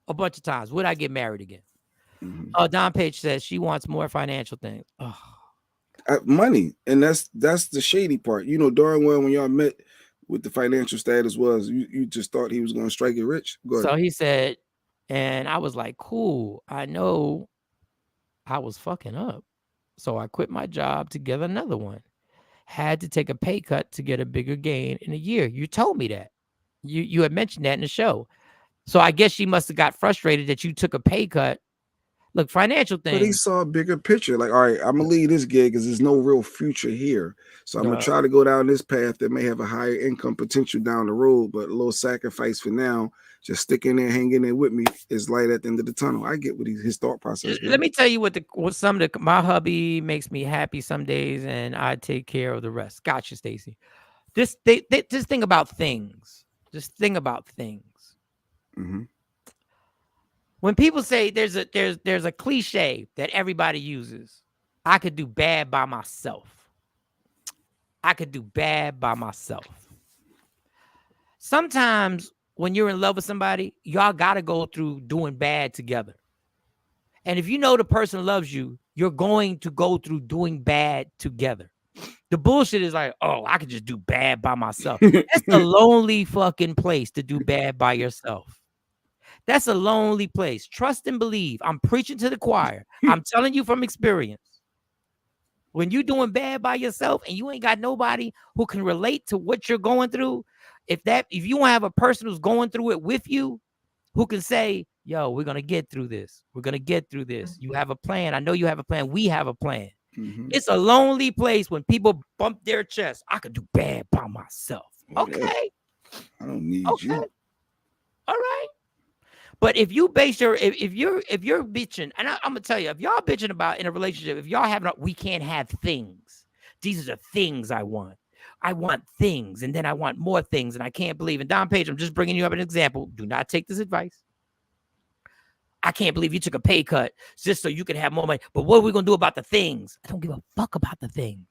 a bunch of times. Would I get married again? Don Page says she wants more financial things. Oh. Money, and that's the shady part. Darn well when y'all met what the financial status was, you just thought he was going to strike it rich. So he said, and I was like, cool. I know I was fucking up, so I quit my job to get another one. Had to take a pay cut to get a bigger gain in a year. You told me that. You had mentioned that in the show. So I guess she must have got frustrated that you took a pay cut. Look, financial thing. But he saw a bigger picture. Like, all right, I'm gonna leave this gig because there's no real future here. So I'm gonna try to go down this path that may have a higher income potential down the road, but a little sacrifice for now. Just sticking there, hanging there with me is light at the end of the tunnel. I get what his thought process. Let me tell you what my hubby makes me happy some days, and I take care of the rest. Gotcha, Stacy. Just think about things. Just think about things. Mm-hmm. When people say there's a cliche that everybody uses, I could do bad by myself. I could do bad by myself. Sometimes when you're in love with somebody, y'all got to go through doing bad together. And if you know the person loves you, you're going to go through doing bad together. The bullshit is like, oh, I could just do bad by myself. That's a lonely fucking place to do bad by yourself. That's a lonely place. Trust and believe. I'm preaching to the choir. I'm telling you from experience. When you're doing bad by yourself and you ain't got nobody who can relate to what you're going through, if you don't have a person who's going through it with you, who can say, yo, we're going to get through this. We're going to get through this. You have a plan. I know you have a plan. We have a plan. Mhm. It's a lonely place when people bump their chest. I could do bad by myself. Okay. I don't need you. All right. But if you base your if you're bitching, and I'm gonna tell you, if y'all bitching about in a relationship, if y'all having we can't have things. These are the things I want. I want things, and then I want more things, and I can't believe. And Don Page, I'm just bringing you up an example. Do not take this advice. I can't believe you took a pay cut just so you could have more money. But what are we gonna do about the things? I don't give a fuck about the things.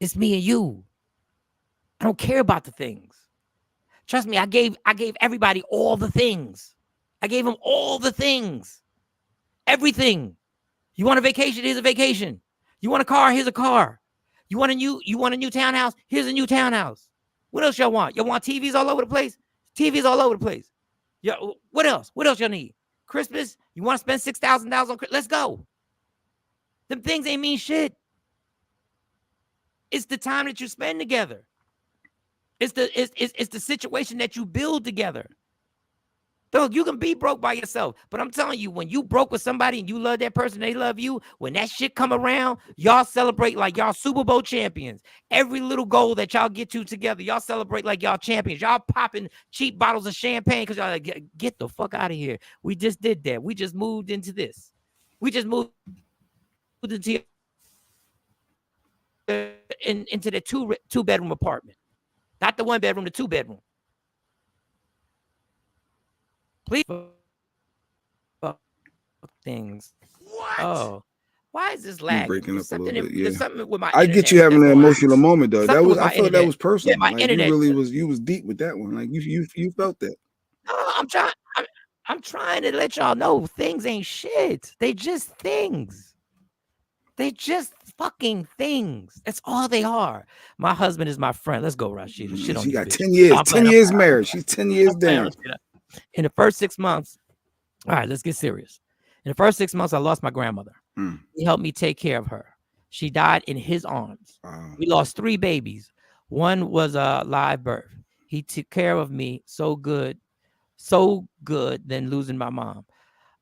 It's me and you. I don't care about the things. Trust me, I gave everybody all the things. I gave them all the things. Everything. You want a vacation? Here's a vacation. You want a car? Here's a car. You want a new townhouse? Here's a new townhouse. What else y'all want? Y'all want TVs all over the place? TVs all over the place. Yeah. What else? What else y'all need? Christmas? You want to spend $6,000 on Christmas? Let's go. Them things ain't mean shit. It's the time that you spend together. It's the situation that you build together. Dog, you can be broke by yourself, but I'm telling you, when you broke with somebody and you love that person, they love you, when that shit come around, y'all celebrate like y'all Super Bowl champions. Every little goal that y'all get to together, y'all celebrate like y'all champions. Y'all popping cheap bottles of champagne because y'all like, get the fuck out of here. We just did that. We just moved into this. We just moved into the two-bedroom apartment. Not the 1-bedroom, the 2-bedroom. Please. Things. What? Oh, why is this lagging? Breaking up a little bit. Yeah. There's something with my I internet. get you having an emotional moment though. That was I felt that was personal. Yeah, my like internet. You was deep with that one. Like you felt that. No, I'm trying to let y'all know things ain't shit. They just things. They just fucking things. That's all they are. My husband is my friend. Let's go, Rashida. Shit on she got bitch. 10 years. I'm 10 years married. She's 10 years down. In the first 6 months, all right, let's get serious. In the first 6 months, I lost my grandmother. He helped me take care of her. She died in his arms. Wow. We lost 3 babies. One was a live birth. He took care of me so good than losing my mom.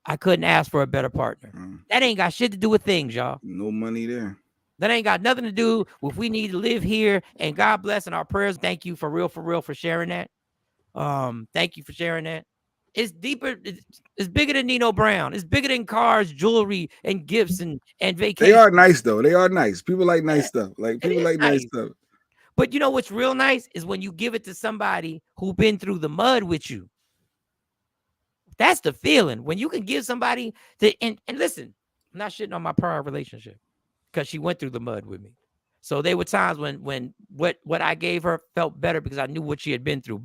I couldn't ask for a better partner. That ain't got shit to do with things, y'all. No money there. That ain't got nothing to do with we need to live here. And God bless and our prayers. Thank you for real for sharing that. Thank you for sharing that. It's deeper. It's bigger than Nino Brown. It's bigger than cars, jewelry, and gifts and vacations. They are nice though. They are nice. People like nice stuff. Like people like nice stuff. But you know what's real nice is when you give it to somebody who's been through the mud with you. That's the feeling. When you can give somebody and listen, I'm not shitting on my prior relationship because she went through the mud with me. So there were times when what I gave her felt better because I knew what she had been through.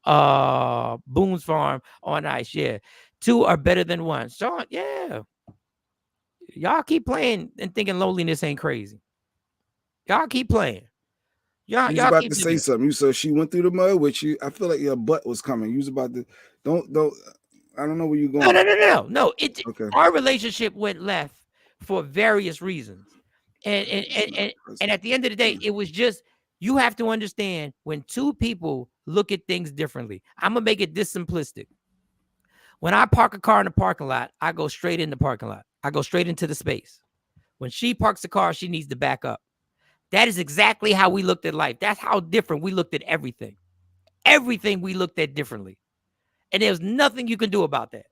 Boone's Farm on ice, yeah. 2 are better than 1. So yeah. Y'all keep playing and thinking loneliness ain't crazy. Y'all keep playing. Y'all about keep to say something. You said she went through the mud with you. I feel like your butt was coming. You was about to don't I don't know where you're going. No. Okay. Our relationship went left for various reasons. And at the end of the day, it was just, you have to understand when 2 people look at things differently. I'm going to make it this simplistic. When I park a car in the parking lot, I go straight in the parking lot. I go straight into the space. When she parks the car, she needs to back up. That is exactly how we looked at life. That's how different we looked at everything. Everything we looked at differently. And there's nothing you can do about that.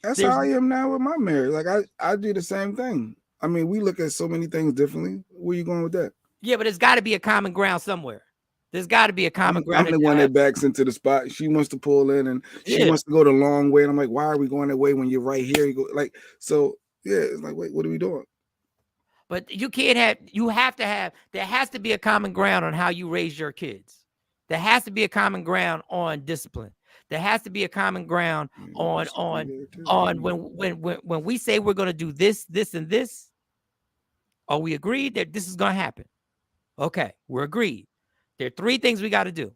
That's how I am now with my marriage. Like I do the same thing. I mean, we look at so many things differently. Where you going with that? Yeah, but there's got to be a common ground somewhere. There's got to be a common ground. I'm the one that backs into the spot. She wants to pull in and she wants to go the long way. And I'm like, why are we going that way when you're right here? You go like, so yeah, it's like, wait, what are we doing? But you can't have, you have to have, there has to be a common ground on how you raise your kids. There has to be a common ground on discipline. There has to be a common ground on when we say we're going to do this, this, and this. Are we agreed that this is going to happen? Okay, we're agreed. There are 3 things we got to do.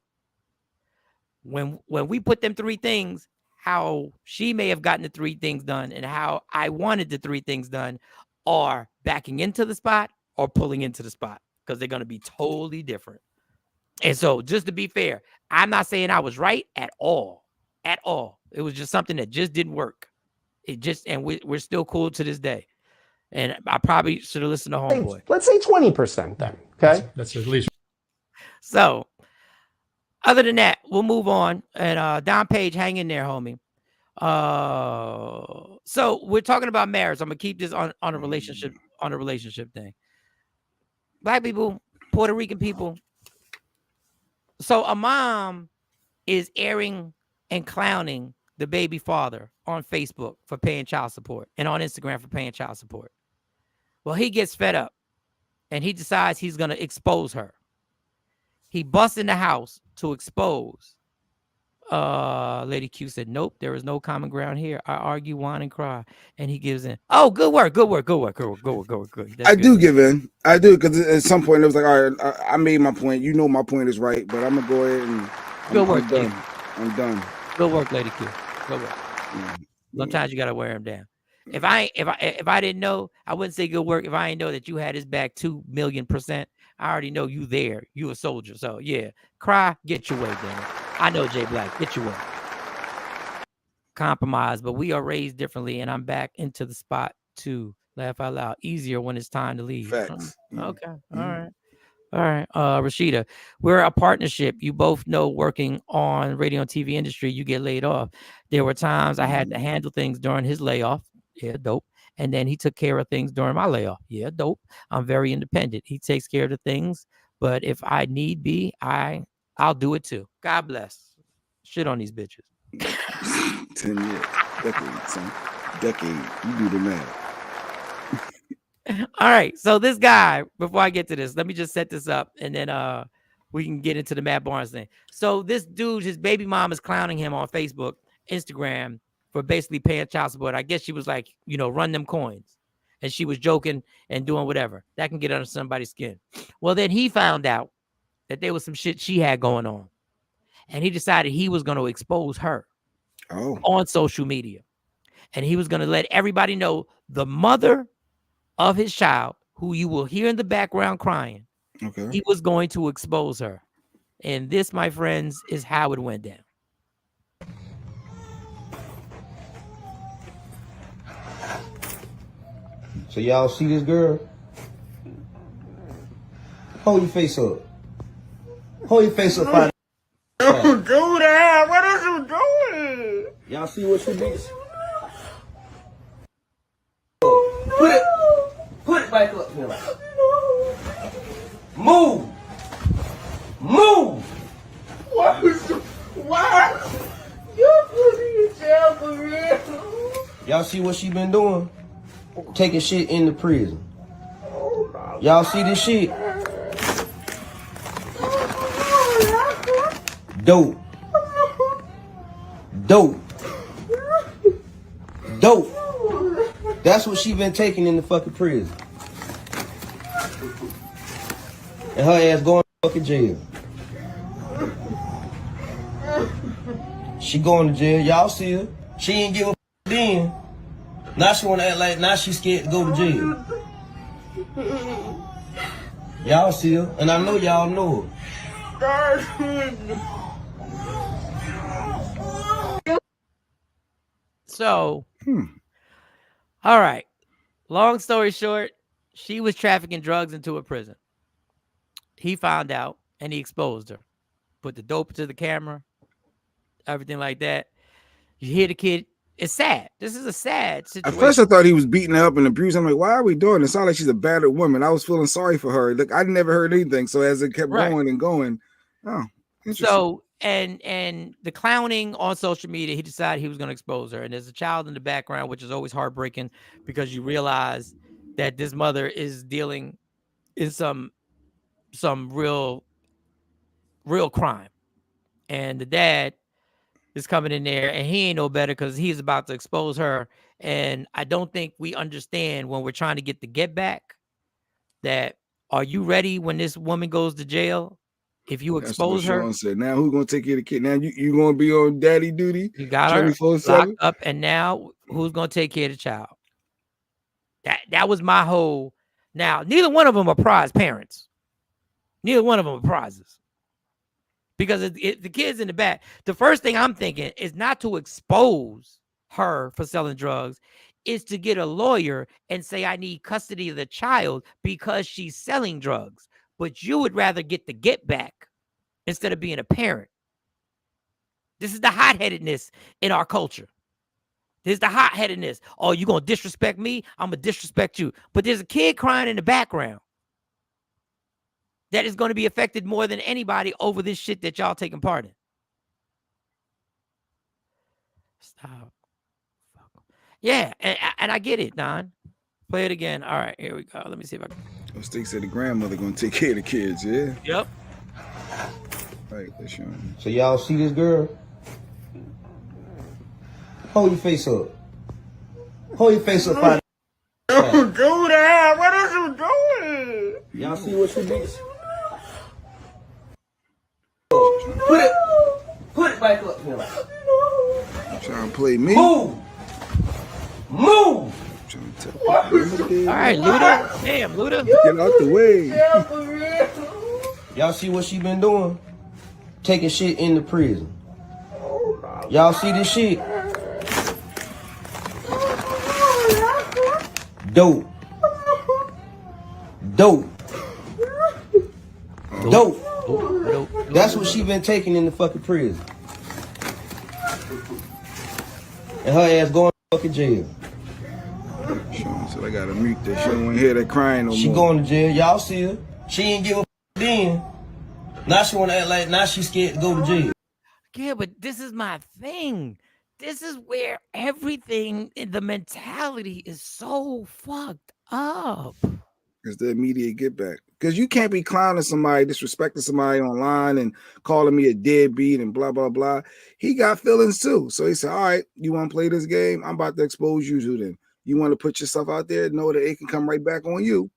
When we put them 3 things, how she may have gotten the 3 things done and how I wanted the 3 things done are backing into the spot or pulling into the spot, because they're going to be totally different. And so, just to be fair, I'm not saying I was right at all. At all. It was just something that just didn't work. It just, and we're still cool to this day. And I probably should have listened to Homeboy. Let's say 20% then. Okay. That's at least. So, other than that, we'll move on. And Don Page, hang in there, homie. So we're talking about marriage. I'm gonna keep this on a relationship thing. Black people, Puerto Rican people. So a mom is airing and clowning the baby father on Facebook for paying child support and on Instagram for paying child support. Well, he gets fed up and he decides he's gonna expose her. He busts in the house to expose. Lady Q said, nope, there is no common ground here. I argue, whine, and cry. And he gives in. Oh, good work. Good. I do give in. I do, because at some point it was like, all right, I made my point. You know my point is right, but I'm going to go ahead and I'm done. I'm done. Good work, Lady Q. Good work. Sometimes you got to wear him down. If I didn't know, I wouldn't say good work. If I didn't know that you had his back 2,000,000%, I already know you there. You a soldier. So yeah, cry, get your way, damn it. I know Jay Black, get your way. Compromise, but we are raised differently, and I'm back into the spot to laugh out loud. Easier when it's time to leave. Facts. Okay. All right. Rashida, we're a partnership. You both know, working on radio and TV industry, you get laid off. There were times I had to handle things during his layoff. Yeah, dope. And then he took care of things during my layoff. Yeah, dope. I'm very independent. He takes care of the things, but if I need be, I'll do it too. God bless. Shit on these bitches. 10 years. Decade, son. Decade. You do the math. All right. So this guy, before I get to this, let me just set this up and then we can get into the Matt Barnes thing. So this dude, his baby mom is clowning him on Facebook, Instagram for basically paying child support. I guess she was like, run them coins. And she was joking and doing whatever. That can get under somebody's skin. Well, then he found out that there was some shit she had going on. And he decided he was going to expose her on social media. And he was going to let everybody know the mother of his child, who you will hear in the background crying. Okay. He was going to expose her. And this, my friends, is how it went down. So y'all see this girl? Hold your face up. Hold your face up. Don't do that. What is you doing? Y'all see what she did? Put it back up here. Move. Why? You're putting in jail for real. Y'all see what she been doing? Taking shit in the prison. Y'all see this shit? Dope. That's what she been taking in the fucking prison. And her ass going to fucking jail. She going to jail. Y'all see her. She ain't give a then. Now she want to act like now she scared to go to jail. Y'all see her. And I know y'all know her. So, all right. Long story short, she was trafficking drugs into a prison. He found out and he exposed her. Put the dope to the camera, everything like that. You hear the kid. It's sad. This is a sad situation. At first, I thought he was beating her up and abusing. I'm like, why are we doing this? It sounds like she's a battered woman. I was feeling sorry for her. Like, I never heard anything. So as it kept going and going, interesting. So, and the clowning on social media, he decided he was going to expose her. And there's a child in the background, which is always heartbreaking because you realize that this mother is dealing in some real crime, and the dad is coming in there, and he ain't no better because he's about to expose her. And I don't think we understand when we're trying to get the get back that, are you ready when this woman goes to jail? If you That's what expose her, Shawn said. Now who's gonna take care of the kid? Now you gonna be on daddy duty you got her 24/7? locked up, and now who's gonna take care of the child? That was my whole. Now, neither one of them are prize parents. Neither one of them are prizes. Because the kid's in the back. The first thing I'm thinking is not to expose her for selling drugs, is to get a lawyer and say, I need custody of the child because she's selling drugs. But you would rather get the get back instead of being a parent. This is the hot-headedness in our culture. There's the hot-headedness. Oh, you going to disrespect me? I'm going to disrespect you. But there's a kid crying in the background that is going to be affected more than anybody over this shit that y'all taking part in. Stop. Yeah, and I get it, Don. Play it again. All right, here we go. Let me see if I can. Stick said the grandmother gonna take care of the kids, yeah? Yep. Right, that's Shawn. So y'all see this girl? Hold your face up. Hold your face up. Don't do that. What is you doing? Y'all see what she did? Put it back up here. Trying to play me. Move! Move! Trying to tell All right, Luda. Damn, Luda. Get out the way. Yeah, for real. Y'all see what she been doing? Taking shit into prison. Y'all see this shit? Dope. Dope. Dope. That's what she been taking in the fucking prison. And her ass going to fucking jail. Shawn said I gotta mute that. She don't want to hear that crying no She more. going to jail. Y'all see her. She ain't give a then. Now she want to act like now she scared to go to jail. Yeah, but this is my thing. This is where everything in the mentality is so fucked up. It's the immediate get back. Because you can't be clowning somebody, disrespecting somebody online and calling me a deadbeat and blah, blah, blah. He got feelings too. So he said, all right, you want to play this game? I'm about to expose you to them. You want to put yourself out there? Know that it can come right back on you.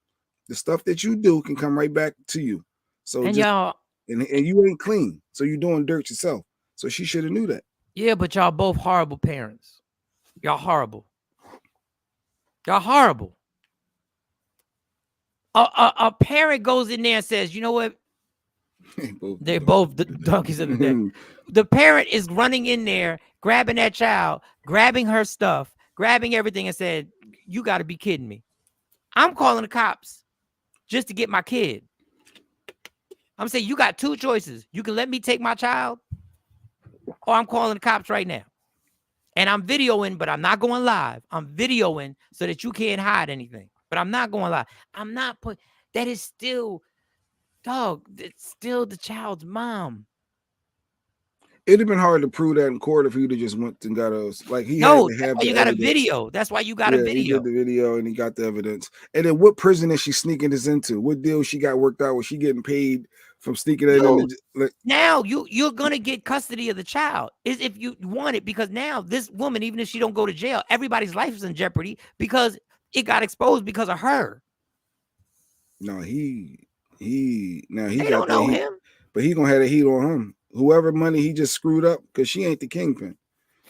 The stuff that you do can come right back to you. So And just, y'all, and you ain't clean. So you're doing dirt yourself. So she should have knew that. yeah, but y'all both horrible parents. Y'all horrible. Y'all horrible. A parent goes in there and says, you know what? They're both the donkeys of the day. The parent is running in there, grabbing that child, grabbing her stuff, grabbing everything, and said, you got to be kidding me. I'm calling the cops just to get my kid. I'm saying you got two choices. You can let me take my child, or I'm calling the cops right now. And I'm videoing, but I'm not going live. I'm videoing so that you can't hide anything. But I'm not going live. I'm not put. That is still, dog. It's still the child's mom. It'd have been hard to prove that in court if he'd have just went and got us. Like he No, had to that's have why the you got evidence. a video. That's why you got a He video. did the video and he got the evidence. And then what prison is she sneaking this into? What deal she got worked out? Was she getting paid from sneaking that in? Like, Now you're gonna get custody of the child is if you want it, because now this woman, even if she don't go to jail, everybody's life is in jeopardy because it got exposed because of her. no, he They got don't know that heat, him. but he gonna have that heat on him. Whoever money he just screwed up because she ain't the kingpin.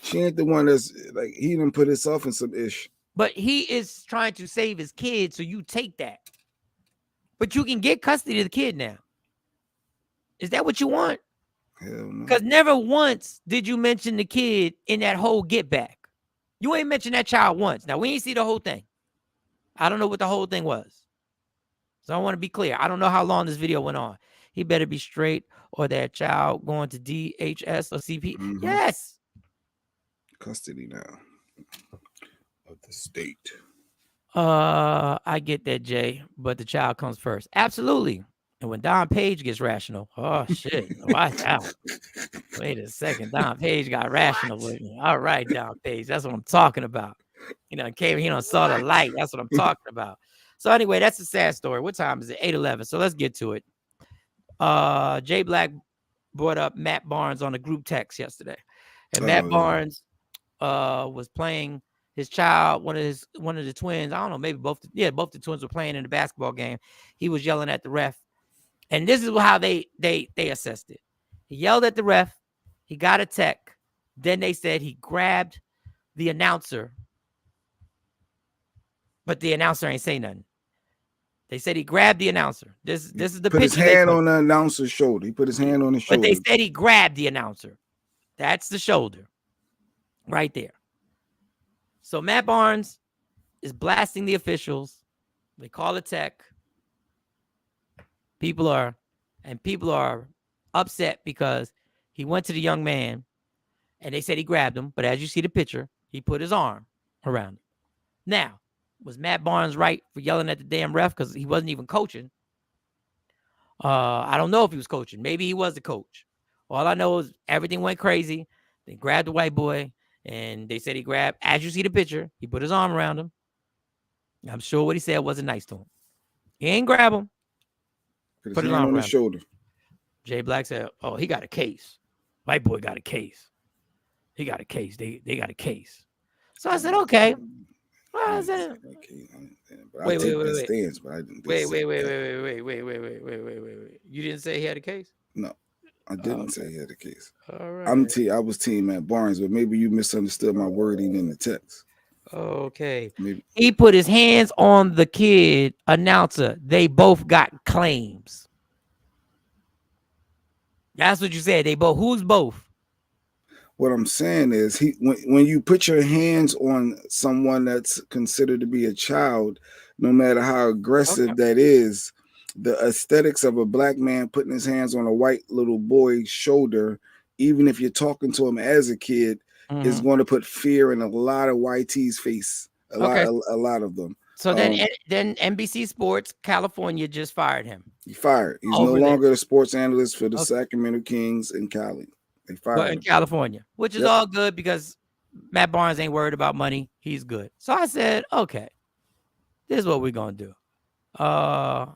She ain't the one that's like he didn't put himself in some ish. But he is trying to save his kid, so you take that. But you can get custody of the kid now. Is that what you want? Hell no. Because never once did you mention the kid in that whole get back. You ain't mentioned that child once. Now, we ain't see the whole thing. I don't know what the whole thing was. So I want to be clear. I don't know how long this video went on. He better be straight or that child going to DHS or CP. Mhm. Yes. Custody now of the state. I get that, Jay, but the child comes first. Absolutely. And when Don Page gets rational, oh shit, watch out. Wait a second. Don Page got rational with me. All right, Don Page. That's what I'm talking about. You know, came here and saw the light. That's what I'm talking about. So anyway, that's a sad story. What time is it? 8:11. So let's get to it. Jay Black brought up Matt Barnes on a group text yesterday. And Matt Barnes was playing his child, one of the twins. I don't know, maybe both the twins were playing in the basketball game. He was yelling at the ref. And this is how they assessed it. He yelled at the ref, he got a tech. Then they said he grabbed the announcer. But the announcer ain't say nothing. They said he grabbed the announcer. This is the put his hand on the announcer's shoulder. He put his hand on his shoulder. But they said he grabbed the announcer. That's the shoulder. Right there. So Matt Barnes is blasting the officials. They call it tech. People are upset because he went to the young man and they said he grabbed him. But as you see the picture, he put his arm around him. Now, was Matt Barnes right for yelling at the damn ref because he wasn't even coaching? I don't know if he was coaching. Maybe he was the coach. All I know is everything went crazy. They grabbed the white boy, and they said he grabbed, as you see the picture, he put his arm around him. I'm sure what he said wasn't nice to him. He ain't grab him. Put his hand on his shoulder. Jay Black said, oh, he got a case. White boy got a case. He got a case. They got a case. So I said, okay. Well, I said, wait. You didn't say he had a case? No, I didn't say he had a case. All right. I was team Matt Barnes, but maybe you misunderstood my wording in the text. Okay. Maybe. He put his hands on the kid announcer. They both got claims. That's what you said. They both. Who's both? What I'm saying is, when you put your hands on someone that's considered to be a child, no matter how aggressive that is, the aesthetics of a black man putting his hands on a white little boy's shoulder, even if you're talking to him as a kid, is going to put fear in a lot of YT's face. A lot of them. So then NBC Sports California just fired him. He fired. He's no longer the sports analyst for the Sacramento Kings in Cali. They fired him. In California, which is all good because Matt Barnes ain't worried about money. He's good. So I said, okay, this is what we're gonna do. We're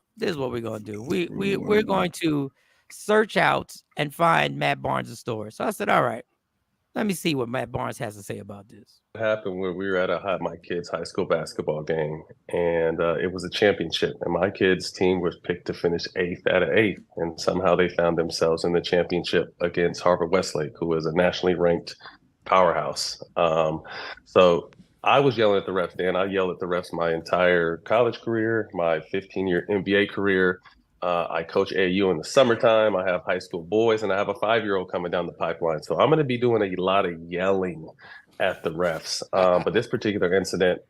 going to search out and find Matt Barnes' story. So I said, all right, let me see what Matt Barnes has to say about this. It happened when we were at my kids' high school basketball game, and it was a championship, and my kids' team was picked to finish 8th out of 8, and somehow they found themselves in the championship against Harvard Westlake, who is a nationally ranked powerhouse. So I was yelling at the refs, Dan. I yelled at the refs my entire college career, my 15-year NBA career. I coach AAU in the summertime. I have high school boys, and I have a 5-year-old coming down the pipeline. So I'm going to be doing a lot of yelling at the refs. But this particular incident,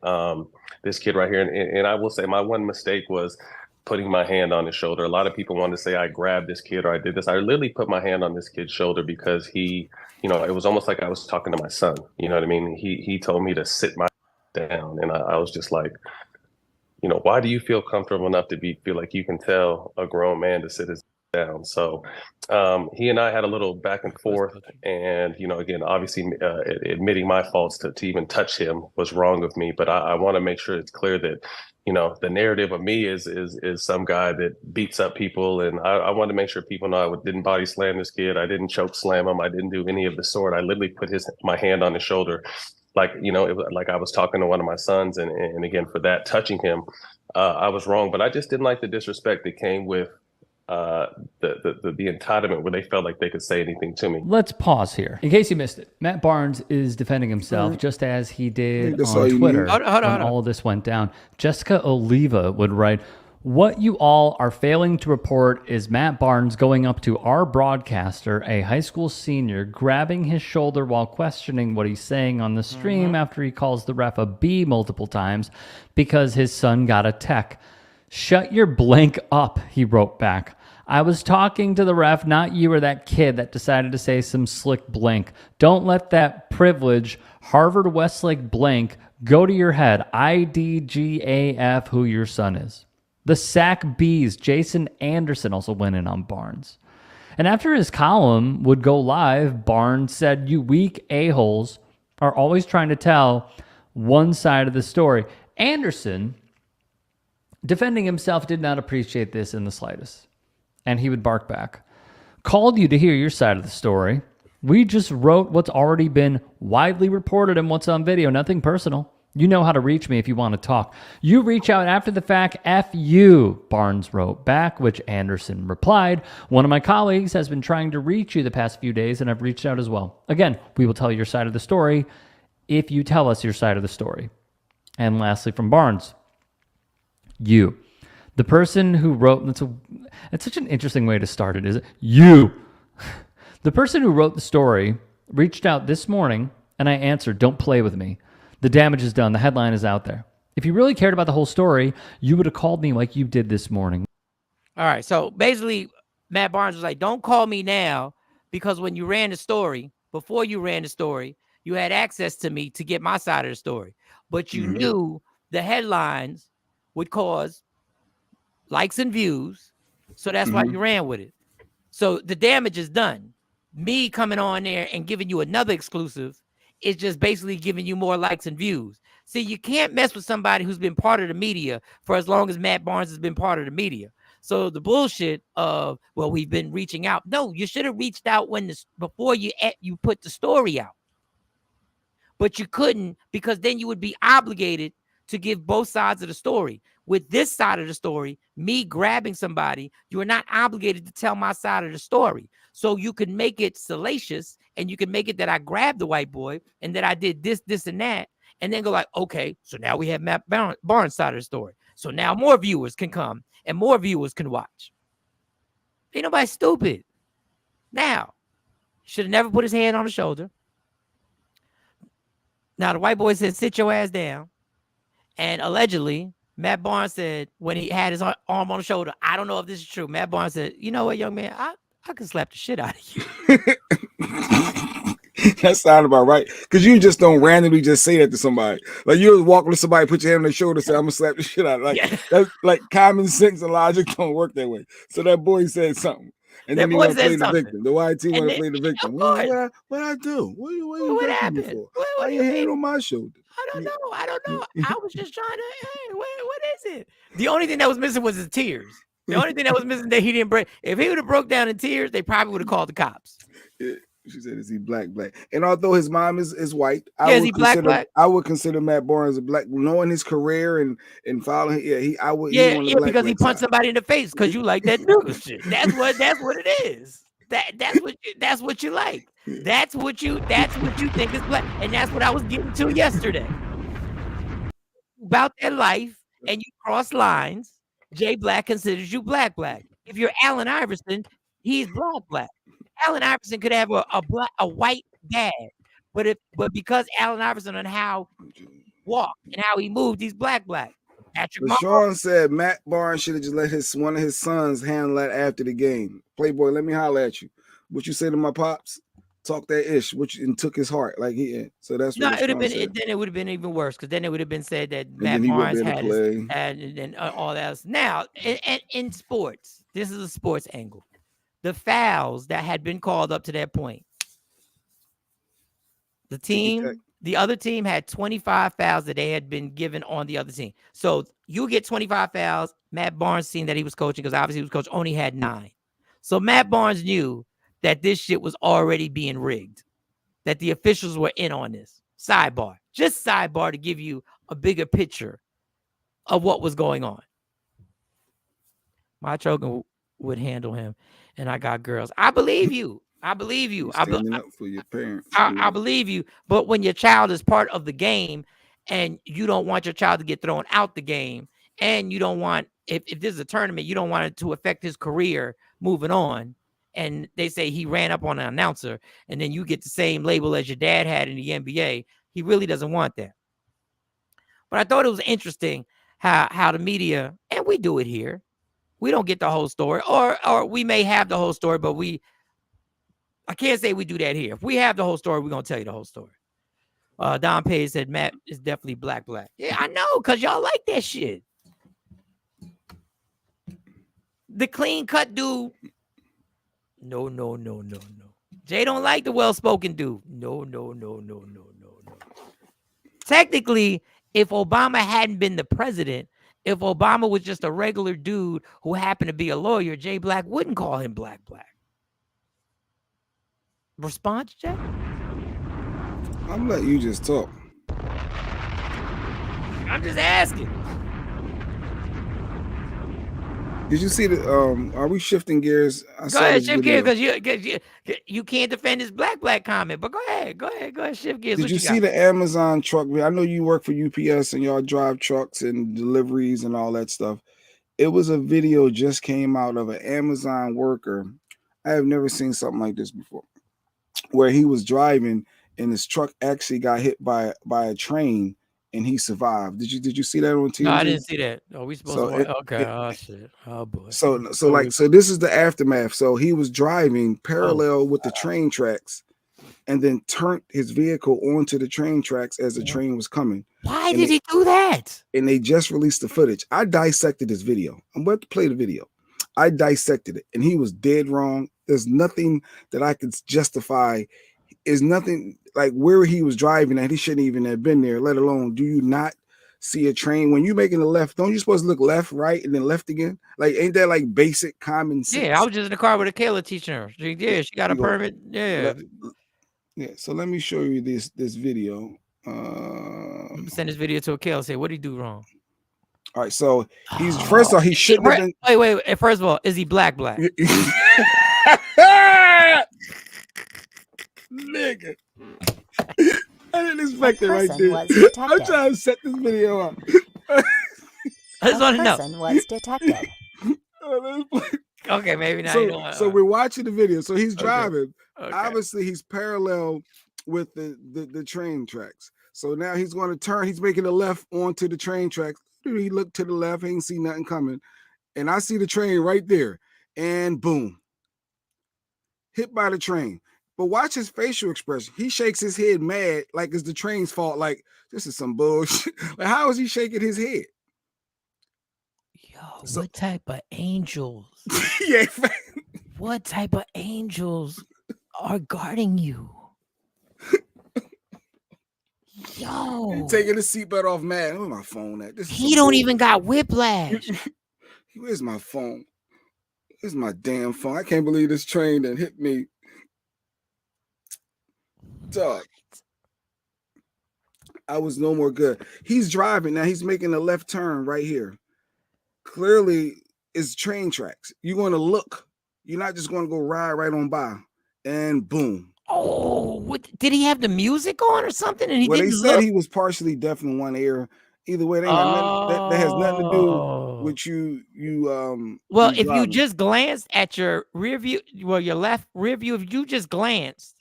this kid right here, and I will say my one mistake was putting my hand on his shoulder. A lot of people want to say I grabbed this kid or I did this. I literally put my hand on this kid's shoulder because he, it was almost like I was talking to my son. You know what I mean? He told me to sit my down, and I was just like, why do you feel comfortable enough to feel like you can tell a grown man to sit his down? So he and I had a little back and forth, and again, obviously admitting my faults to even touch him was wrong of me, but I want to make sure it's clear that the narrative of me is some guy that beats up people, and I want to make sure people know I didn't body slam this kid, I didn't choke slam him, I didn't do any of the sort. I literally put my hand on his shoulder, like it was like I was talking to one of my sons, and again, for that, touching him, I was wrong, but I just didn't like the disrespect that came with the entitlement where they felt like they could say anything to me. Let's pause here. In case you missed it, Matt Barnes is defending himself just as he did on Twitter when all of this went down. Jessica Oliva would write, "What you all are failing to report is Matt Barnes going up to our broadcaster, a high school senior, grabbing his shoulder while questioning what he's saying on the stream after he calls the ref a B multiple times because his son got a tech. Shut your blank up," he wrote back. "I was talking to the ref, not you or that kid that decided to say some slick blank. Don't let that privilege, Harvard Westlake blank, go to your head. IDGAF who your son is." The Sac Bees, Jason Anderson, also went in on Barnes. And after his column would go live, Barnes said, "You weak a-holes are always trying to tell one side of the story." Anderson defending himself, did not appreciate this in the slightest. And he would bark back. Called you to hear your side of the story. We just wrote what's already been widely reported and what's on video. Nothing personal. You know how to reach me if you want to talk. You reach out after the fact, F you, Barnes wrote back, which Anderson replied. One of my colleagues has been trying to reach you the past few days, and I've reached out as well. Again, we will tell your side of the story if you tell us your side of the story. And lastly, from Barnes, you. The person who wrote, it's such an interesting way to start it, is it? You. The person who wrote the story reached out this morning, and I answered, don't play with me. The damage is done. The headline is out there. If you really cared about the whole story, you would have called me like you did this morning. All right. So basically, Matt Barnes was like, don't call me now, because when you ran the story, before you ran the story, you had access to me to get my side of the story. But you knew the headlines would cause likes and views. So that's why you ran with it. So the damage is done. Me coming on there and giving you another exclusive is just basically giving you more likes and views. See, you can't mess with somebody who's been part of the media for as long as Matt Barnes has been part of the media. So the bullshit of, well, we've been reaching out. No, you should have reached out before you put the story out. But you couldn't, because then you would be obligated to give both sides of the story. With this side of the story, me grabbing somebody, you are not obligated to tell my side of the story. So you can make it salacious, and you can make it that I grabbed the white boy and that I did this, this, and that, and then go like, okay, so now we have Matt Barnes' side of the story. So now more viewers can come and more viewers can watch. Ain't nobody stupid. Now, should have never put his hand on the shoulder. Now, the white boy said, sit your ass down. And allegedly, Matt Barnes said, when he had his arm on the shoulder, I don't know if this is true. Matt Barnes said, you know what, young man, I can slap the shit out of you. That sounded about right. Because you just don't randomly just say that to somebody. Like you walk with somebody, put your hand on their shoulder, say, I'm going to slap the shit out of you. That's like common sense and logic don't work that way. So that boy said something. And then he want to play the victim. The YT want to play the victim. What I do? What happened? Why your hand on my shoulder? I don't know. I was just trying to, hey, what is it? The only thing that was missing was his tears. The only thing that was missing that he didn't break. If he would have broke down in tears, they probably would have called the cops. She said, is he black? And although his mom is white, is he black? I would consider Matt Barnes a black, knowing his career and following. Yeah, because he punched somebody in the face because you like that nigga shit. That's what it is. That's what you like. That's what you think is black, and that's what I was getting to yesterday about that life. And you cross lines. Jay Black considers you black. If you're Allen Iverson, he's black. Allen Iverson could have a white dad, but because Allen Iverson and how he walked and how he moved, he's black. Patrick Shawn said Matt Barnes should have just let one of his sons handle that after the game. Playboy, let me holler at you. What you say to my pops? Talk that ish, and took his heart like he had. So that's what it would have been. Then it would have been even worse, because then it would have been said that Matt Barnes had and all that else. Now, in sports, this is a sports angle. The fouls that had been called up to that point, the other team had 25 fouls that they had been given on the other team. So you get 25 fouls. Matt Barnes' team that he was coaching, because obviously he was coach, only had 9. So Matt Barnes knew that this shit was already being rigged, that the officials were in on this. Just sidebar to give you a bigger picture of what was going on. My choking would handle him, and I got girls. I believe you. Standing up for your parents. I believe you. But when your child is part of the game, and you don't want your child to get thrown out the game, and you don't want, if this is a tournament, you don't want it to affect his career moving on. And they say he ran up on an announcer, and then you get the same label as your dad had in the NBA. He really doesn't want that. But I thought it was interesting how the media, and we do it here, we don't get the whole story, or we may have the whole story, but I can't say we do that here. If we have the whole story, we're going to tell you the whole story. Don Page said Matt is definitely black. Yeah, I know, because y'all like that shit. The clean cut dude. No. Jay don't like the well-spoken dude. No. Technically, if Obama hadn't been the president, if Obama was just a regular dude who happened to be a lawyer, Jay Black wouldn't call him Black. Response, Jay? I'm letting you just talk. I'm just asking. Did you see the are we shifting gears? Go ahead, shift gears, because you can't defend this black comment. But go ahead, shift gears. Did you see the Amazon truck? I know you work for UPS and y'all drive trucks and deliveries and all that stuff. It was a video just came out of an Amazon worker. I have never seen something like this before, where he was driving and his truck actually got hit by a train and he survived. Did you see that on TV? No, I didn't see that. Oh, we supposed to watch? Okay. Oh shit. Oh boy. So this is the aftermath. So he was driving parallel with the train tracks and then turned his vehicle onto the train tracks as the train was coming. Why did he do that? And they just released the footage. I dissected this video. I'm about to play the video. I dissected it and he was dead wrong. There's nothing that I could justify. Is nothing like where he was driving at. He shouldn't even have been there, let alone do you not see a train when you're making the left? Don't you supposed to look left, right, and then left again? Like, ain't that like basic common sense? Yeah, I was just in the car with a Kayla teaching her. She got a permit. Yeah. So let me show you this video. Send this video to a Kayla. Say, what did he do wrong? All right, so he's first of all, he shouldn't have been. Wait. First of all, is he black? Nigga. I didn't expect it right there. I'm trying to set this video up. I just want to know. Person was detected. Okay, maybe not. So we're watching the video. So he's driving. Okay. Obviously, he's parallel with the train tracks. So now he's going to turn. He's making a left onto the train tracks. He looked to the left. He ain't see nothing coming. And I see the train right there. And boom. Hit by the train. But watch his facial expression. He shakes his head mad, like it's the train's fault. Like, this is some bullshit. Like, how is he shaking his head? Yo, what type of angels? Yeah. What type of angels are guarding you? Yo. Taking the seatbelt off, man. Where's my phone at? He don't even got whiplash. Where's my phone? Where's my damn phone? I can't believe this train that hit me. Dog. I was no more good. He's driving now. He's making a left turn right here. Clearly, it's train tracks. You're going to look. You're not just going to go right on by. And boom. Oh, what did he have the music on or something? And they said he was partially deaf in one ear. Either way, that has nothing to do with you. Well, if you just glanced at your rear view, your left rear view, if you just glanced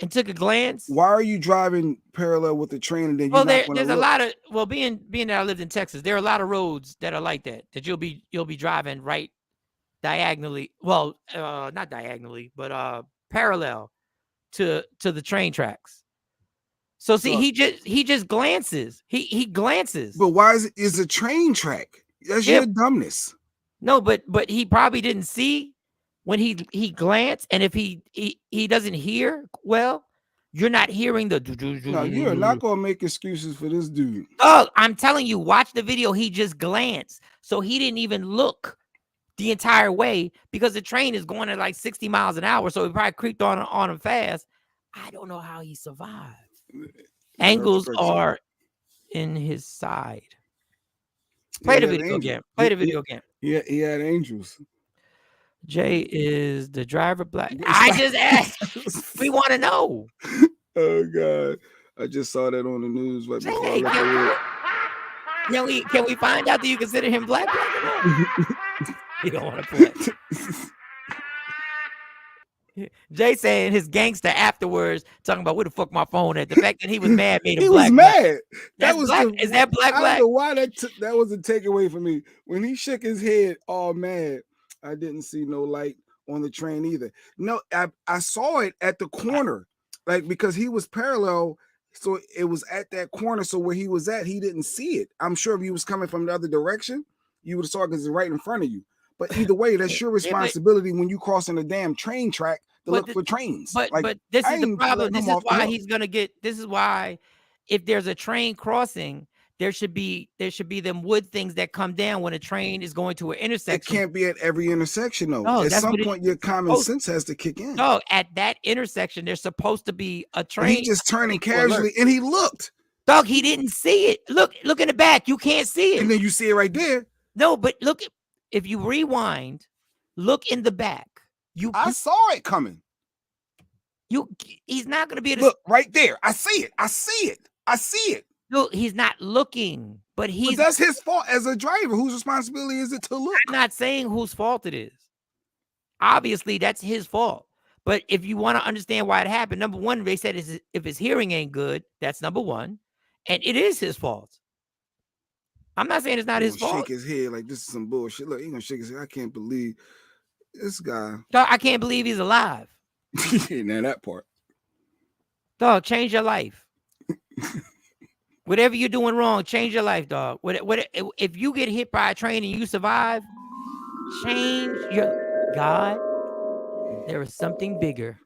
and took a glance. Why are you driving parallel with the train and then there's a lot of being that I lived in Texas, there are a lot of roads that are like that you'll be driving right diagonally. Well, not diagonally, but parallel to the train tracks. So see, he just glances. He glances. But why is a train track? That's your dumbness. No, but he probably didn't see when he glanced, and if he doesn't hear well, you're not hearing the. No, you're not gonna make excuses for this dude. Oh, I'm telling you, watch the video. He just glanced, so he didn't even look the entire way because the train is going at like 60 miles an hour, so he probably creeped on him fast. I don't know how he survived. Angles are in his side. Play the video again. Play the video again. Yeah, he had angels. Jay is the driver black. I just asked. We want to know. Oh God, I just saw that on the news. Right can we find out that you consider him black? You don't want to play. Jay saying his gangster afterwards, talking about where the fuck my phone at. The fact that he was mad made him he black. Was mad. That was black. Is that black? I don't know why that was a takeaway for me. When he shook his head all mad, I didn't see no light on the train either. No, I saw it at the corner, like because he was parallel, so it was at that corner. So where he was at, he didn't see it. I'm sure if he was coming from the other direction, you would have saw it because it's right in front of you. But either way, that's your responsibility when you crossing a damn train track to look for trains. But this is the problem. This is why he's gonna get. This is why, if there's a train crossing, there should be them wood things that come down when a train is going to an intersection. It can't be at every intersection though. No, at some point, your common sense has to kick in. No, at that intersection, there's supposed to be a train. He just turning casually, and he looked. Dog, he didn't see it. Look in the back. You can't see it. And then you see it right there. No, but look, if you rewind, look in the back. I saw it coming. He's not going to be able to look right there. I see it. I see it. I see it. Look, he's not looking, but that's his fault as a driver. Whose responsibility is it to look? I'm not saying whose fault it is. Obviously, that's his fault. But if you want to understand why it happened, number one, they said if his hearing ain't good, that's number one. And it is his fault. I'm not saying it's not his fault. Shake his head like this is some bullshit. Look, he's gonna shake his head. I can't believe this guy. Dog, I can't believe he's alive. Now that part. Dog, change your life. Whatever you're doing wrong, change your life, dog. If you get hit by a train and you survive, change your God. There is something bigger.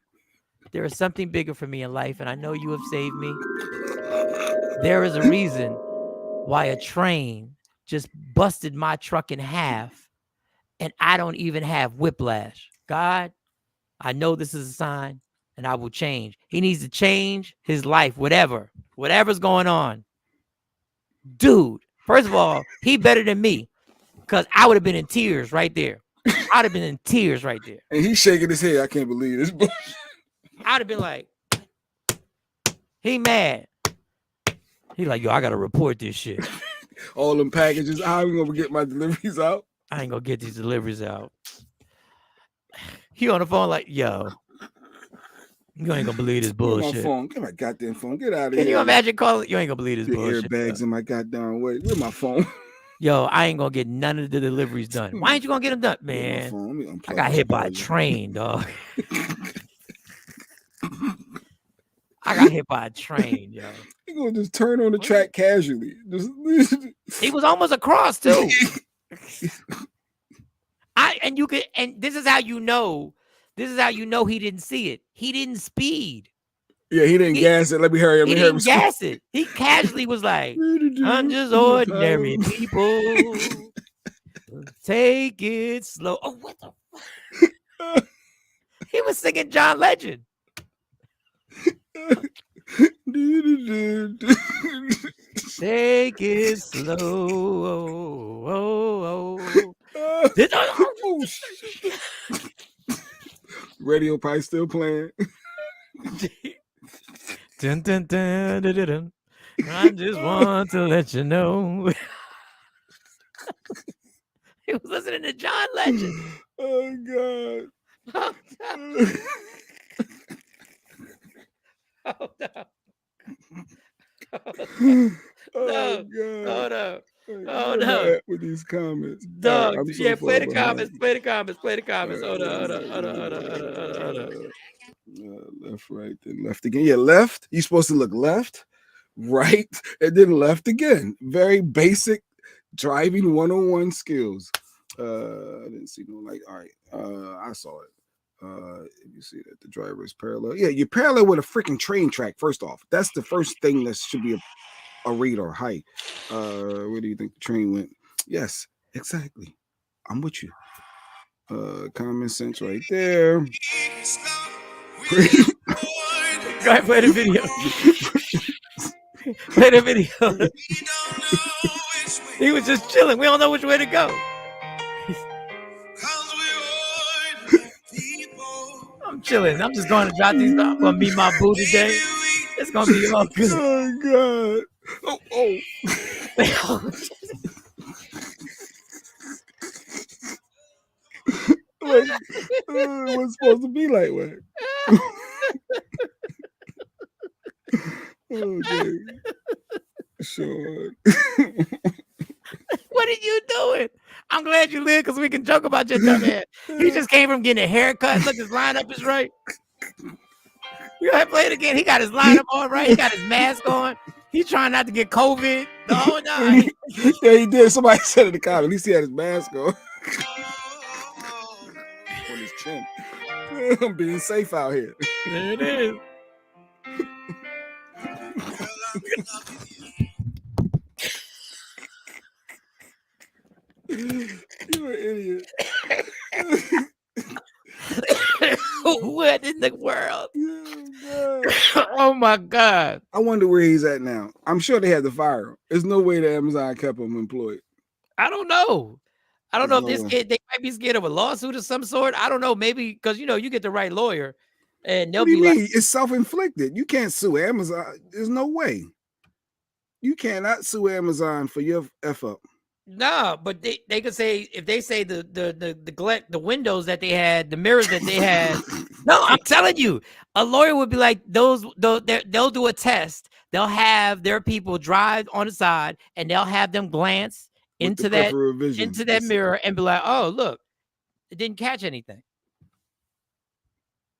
There is something bigger for me in life, and I know you have saved me. There is a reason why a train just busted my truck in half, and I don't even have whiplash. God, I know this is a sign, and I will change. He needs to change his life, whatever's going on. Dude, first of all, he better than me, because I would have been in tears right there. I'd have been in tears right there. And he's shaking his head. I can't believe this. I'd have been like, he mad. He like, yo, I got to report this shit. All them packages. How am I going to get my deliveries out? I ain't going to get these deliveries out. He on the phone like, yo, you ain't going to believe this bullshit. My phone. Get my goddamn phone. Get out of here. Can you imagine calling? You ain't going to believe this bullshit. Airbags in my goddamn way. Where's my phone? Yo, I ain't going to get none of the deliveries done. Why ain't you going to get them done? Man, I got hit by a train, dog. I got hit by a train, yo. He gonna just turn on the track casually. He was almost across too. And this is how you know. This is how you know he didn't see it. He didn't speed. Yeah, he didn't gas it. Let me hurry up. He didn't gas it. He casually was like, "I'm just ordinary people. Take it slow." Oh, what the fuck? He was singing John Legend. Take it slow. Radio probably still playing. Dun, dun, dun, dun, dun, dun. I just want to let you know. He was listening to John Legend. Oh God. Oh no. Oh no. God. Oh no. Oh no. With these comments. Dog. So yeah, play the comments. Play the comments. Play the comments. Hold on. Left, right, then left again. Yeah, left. You're supposed to look left, right, and then left again. Very basic driving 101 skills. I didn't see no light. All right. I saw it. If you see that the driver is parallel. Yeah, you're parallel with a freaking train track, first off. That's the first thing that should be a radar height. Where do you think the train went? Yes, exactly. I'm with you. Common sense right there. Go ahead, play the video. Play the video. He was just chilling. We don't know which way to go. I'm chilling. I'm just going to drop these. I'm going to meet my boo today. It's going to be all good. Oh, God. It was supposed to be like what? Okay. Sure. What are you doing? I'm glad you live because we can joke about your dumb ass. He just came from getting a haircut. Look, his lineup is right. You gotta play it again. He got his lineup on right. He got his mask on. He's trying not to get COVID. No. Yeah, he did. Somebody said in the comment. At least he had his mask on. On his chin. I'm being safe out here. There it is. in the world. Oh my God. I wonder where he's at now. I'm sure they had to fire him. There's no way that Amazon kept him employed. I don't know. I don't know if this kid, they might be scared of a lawsuit of some sort. I don't know. Maybe because, you know, you get the right lawyer and they'll What do you be mean? like, It's self-inflicted. You can't sue Amazon. There's no way. You cannot sue Amazon for your F up. no, but they could say, if they say the windows that they had, the mirrors that they had. No, I'm telling you, a lawyer would be like, they'll do a test. They'll have their people drive on the side and they'll have them glance into that mirror and be like, oh, look, it didn't catch anything.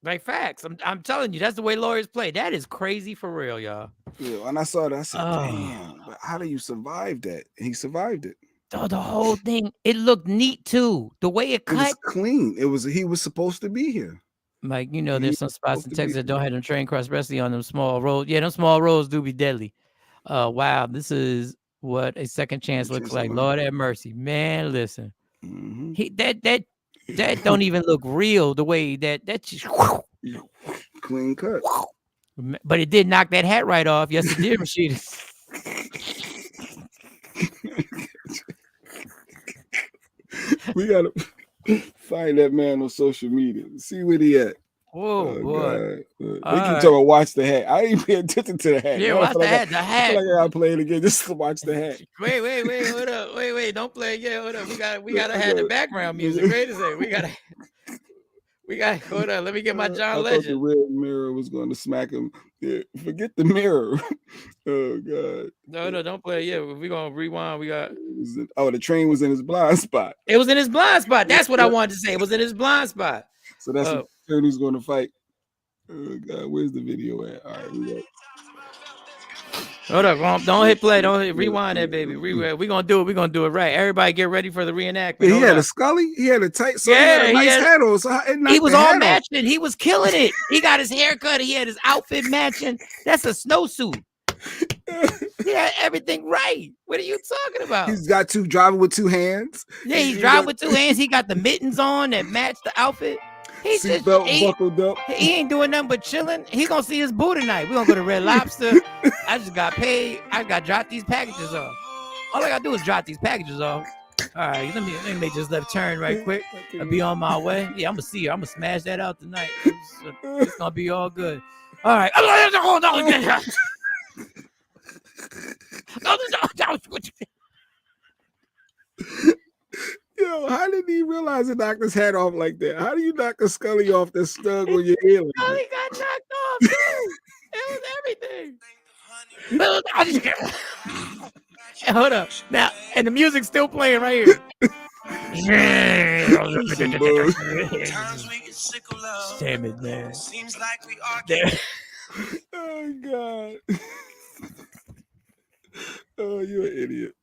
Like facts. I'm telling you, that's the way lawyers play. That is crazy for real, y'all. Yeah, and I saw that. I said, damn, but how do you survive that? And he survived it. Oh, the whole thing, it looked neat too. The way it cut. It was clean. He was supposed to be here. Like, you know, there's some spots in Texas that don't have them train cross, especially on them small roads. Yeah, them small roads do be deadly. Wow, this is what a second chance looks like. Lord have mercy. Man, listen. That don't even look real the way that just clean cut. But it did knock that hat right off. Yes, it did, Rashida. We gotta find that man on social media. See where he at. Oh boy. They keep talking about watch the hat. I ain't pay attention to the hat. Yeah, watch the hat. I feel like I gotta play it again just to watch the hat. Wait, hold up. Wait, don't play it. Yeah, hold up. We gotta have the background music. Wait a second. We got hold on. Let me get my John Legend. The red mirror was going to smack him. Yeah, forget the mirror. Oh God. No, don't play. Yeah, we're gonna rewind. We got the train was in his blind spot. It was in his blind spot. That's what I wanted to say. It was in his blind spot. So that's what the attorney's going to fight. Oh God, where's the video at? All right, we go. Hold up, don't hit play. Don't hit rewind that, baby. We're gonna do it. We're gonna do it right. Everybody get ready for the reenactment. Yeah, he had a Scully, he had a tight, so he had a nice hat on. So he was all matching. He was killing it. He got his haircut, he had his outfit matching. That's a snowsuit. He had everything right. What are you talking about? He's got driving with two hands. Yeah, he's driving with two hands. He got the mittens on that match the outfit. Seatbelt buckled up. He ain't doing nothing but chilling. He gonna see his boo tonight. We gonna go to Red Lobster. I just got paid. I got to drop these packages off. All I gotta do is drop these packages off. All right, let me make this left turn right quick. I'll be on my way. Yeah, I'm gonna see her. I'm gonna smash that out tonight. It's gonna be all good. All right. Hold on. Yo, how did he realize to knock his hat off like that? How do you knock a Scully off that's stuck on your ear? Scully got knocked off too. It was everything. Hold up. Now, and the music's still playing right here. Damn it, man. Seems like we are. Oh God. Oh, you're an idiot.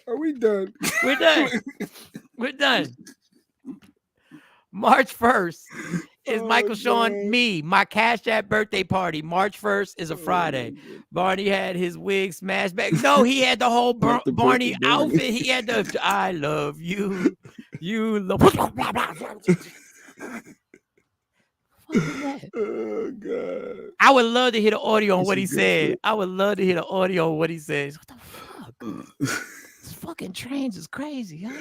Are we done? We're done. We're done. March 1st is Michael Shawn my Cash App birthday party. March 1st is a Friday. Barney had his wig smashed back. No, he had the whole Barney outfit. He had the I love you. You love. Oh God. I would love to hear the audio on what he said. I would love to hear the audio on what he says. What the fuck? These fucking trains is crazy. Huh?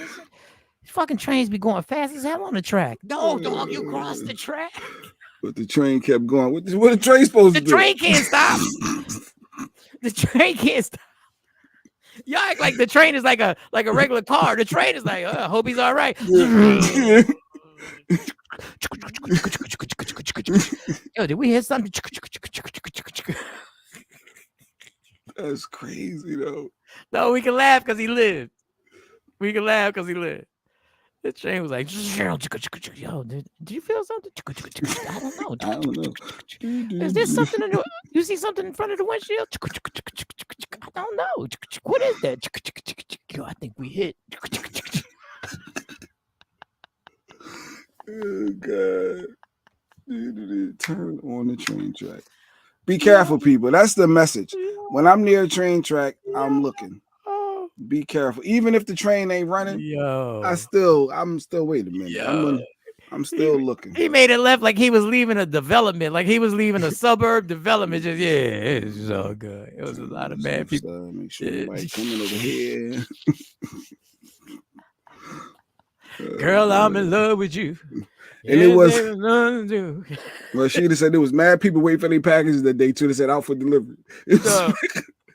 These fucking trains be going fast as hell on the track. No, dog, you crossed the track. But the train kept going. What the train supposed to do? The train can't stop. The train can't stop. Y'all act like the train is like a regular car. The train is like, I hope he's all right. Yo, did we hear something? That's crazy though. No, we can laugh because he lived. We can laugh because he lived. The train was like, yo, did you feel something? I don't know. Is there something in the, you see something in front of the windshield? I don't know. What is that? Yo, I think we hit. Oh God. Turn on the train track. Be careful, people. That's the message. When I'm near a train track, I'm looking. Be careful. Even if the train ain't running, I'm still wait a minute. I'm still looking. He made it left like he was leaving a development, like he was leaving a suburb development. Just it's so good. It was a lot of mad people. Make sure nobody coming over here. Girl, I'm in love with you. And it was well, she said there was mad people waiting for their packages that day too. They said out for delivery.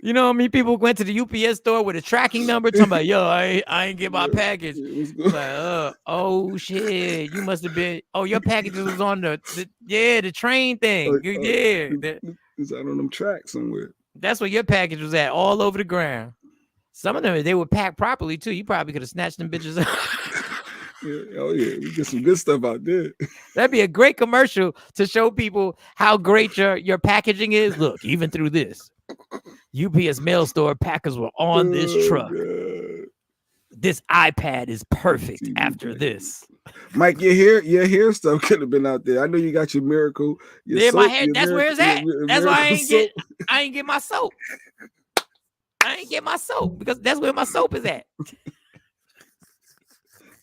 You know how many people went to the UPS store with a tracking number talking about, yo, I ain't get my package. Like, oh shit, you must have been. Oh, your package was on the train thing. It's out on them tracks somewhere. That's where your package was at, all over the ground. Some of them they were packed properly too. You probably could have snatched them bitches up. Oh yeah, we get some good stuff out there. That'd be a great commercial to show people how great your packaging is. Look, even through this. UPS mail store packers were on this truck. God. This iPad is perfect after this. Mike, your hair stuff could have been out there. I know you got your miracle. My hair, that's where it's at. That's why I ain't get my soap. I ain't get my soap because that's where my soap is at.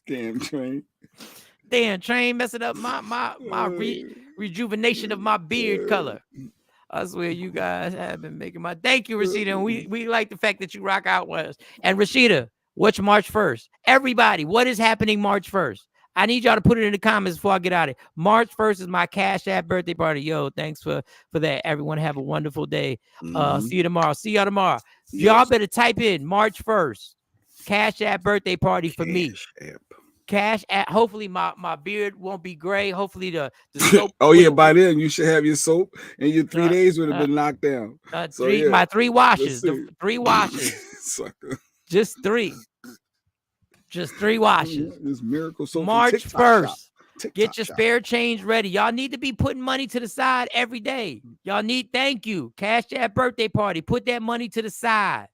Damn train messing up my rejuvenation of my beard color. I swear you guys have been making my thank you, Rashida. And we like the fact that you rock out with us. And Rashida, what's March 1st? Everybody, what is happening March 1st? I need y'all to put it in the comments before I get out of here. March 1st is my Cash App birthday party. Yo, thanks for that. Everyone have a wonderful day. See you tomorrow. See y'all tomorrow. Y'all better type in March 1st. Cash App birthday party for me. Cash App. Hopefully my beard won't be gray. Hopefully the soap. Oh yeah, by then you should have your soap, and your 3 days would have been knocked down. My 3 washes. The 3 washes. Just 3. Just 3 washes. This miracle soap. March 1st. Get your spare change ready. Y'all need to be putting money to the side every day. Y'all need. Thank you. Cash App birthday party. Put that money to the side.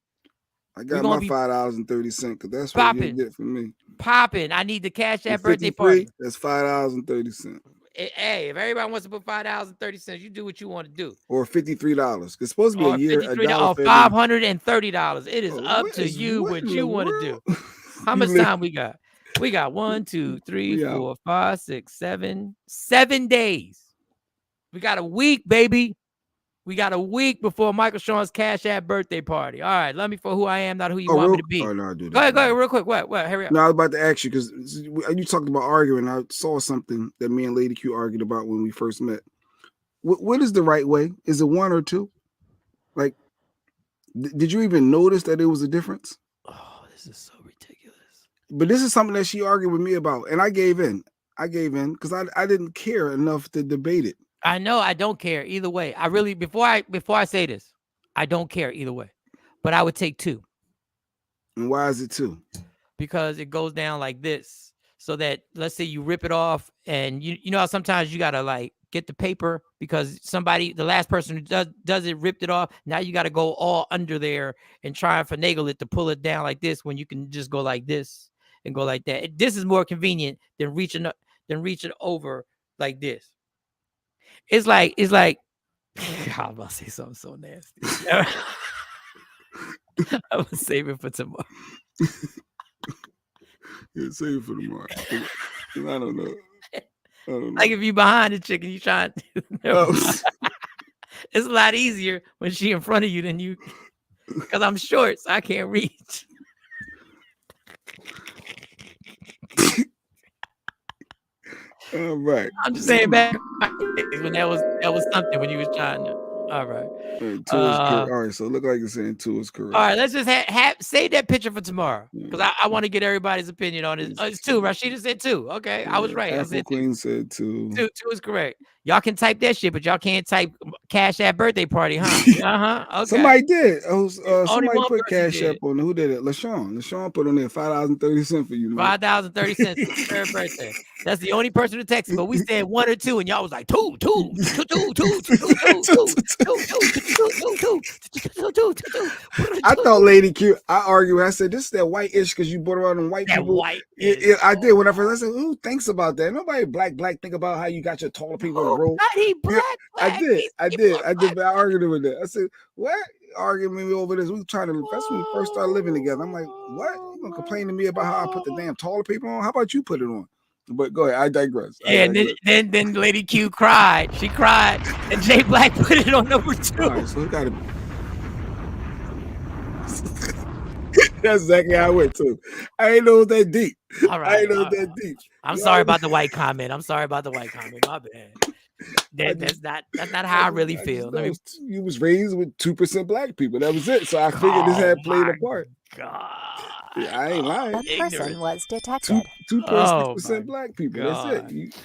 I got my $5.30 because that's what you get from me. Popping. I need the Cash App birthday party. That's $5.30. Hey, if everybody wants to put $5.30, you do what you want to do. Or $53. It's supposed to be a year. $530. It is up to you what you want to do. How much time we got? We got 1, 2, 3, 4, 5, 6, 7 days. We got a week, baby. We got a week before Michael Shawn's Cash App birthday party. All right, let me for who I am, not who you want me to be. Oh, no, I do that. Go ahead, real quick. What? Hurry up. No, I was about to ask you because you talked about arguing. I saw something that me and Lady Q argued about when we first met. What is the right way? Is it 1 or 2? Like, did you even notice that there was a difference? Oh, this is so ridiculous. But this is something that she argued with me about, and I gave in. Because I didn't care enough to debate it. I know I don't care either way. I really before I say this, I don't care either way. But I would take 2. And why is it 2? Because it goes down like this. So that let's say you rip it off and you know how sometimes you gotta like get the paper because the last person who does it ripped it off. Now you gotta go all under there and try and finagle it to pull it down like this when you can just go like this and go like that. This is more convenient than reaching over like this. It's like I'm about to say something so nasty. I will save it for tomorrow. Yeah, save it for tomorrow. I don't know. Like if you behind the chick and you trying it's a lot easier when she in front of you than you because I'm short, so I can't reach. All right. I'm just saying back when that was something when you was trying to. All right. 2 is correct. All right, so it look like you're saying 2 is correct. All right, let's just save that picture for tomorrow because I want to get everybody's opinion on it. It's 2. Rashida said 2. Okay, I was right. Apple Queen said 2. 2 is correct. Y'all can type that shit, but y'all can't type Cash App birthday party, huh? Okay. Somebody did. Somebody put Cash App on. Who did it? LaShawn put on there $5.30 for you. $5.30 for your birthday. That's the only person who texted, but we said 1 or 2, and y'all was like 2. I thought Lady Q. I argued. I said, "This is that white ish because you brought around them white people." White. I did when I first. I said, "Who thinks about that? Nobody black think about how you got your taller people in the row." I did. But I argued with that. I said, "What?" Arguing with me over this. We trying to. That's when we first started living together. I'm like, "What? You gonna complain to me about how I put the damn taller people on? How about you put it on?" But go ahead. I digress. And then Lady Q cried. She cried, and Jay Black put it on number 2. All right, so we got to. That's exactly how I went too. I ain't know that deep. All right, I ain't know that deep. I'm sorry about the white comment. My bad. That's not how I really feel. You was raised with 2% black people. That was it. So I figured this had played a part. God. Yeah, I ain't lying. That person was detected. 2.6% black people. God. That's it.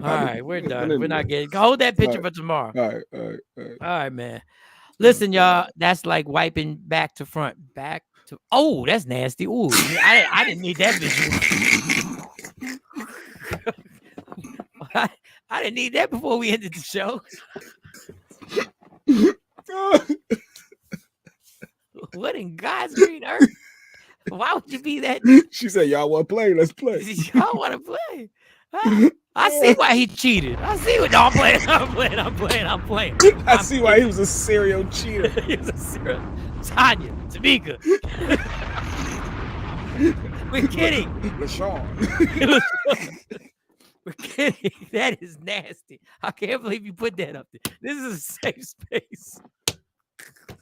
All right, we're done. We're not getting. Hold that picture for tomorrow. All right, man. Listen, y'all. That's like wiping back to front. Oh, that's nasty. Ooh, I didn't need that visual. I didn't need that before we ended the show. What in God's green earth? Why would you be that? She said, "Y'all want to play? Let's play." Y'all want to play? I see why he cheated. I see what. No, I'm playing. I see why he was a serial cheater. He was a serial. Tanya, Tamika. We're kidding. LaShawn. We're kidding. That is nasty. I can't believe you put that up there. This is a safe space.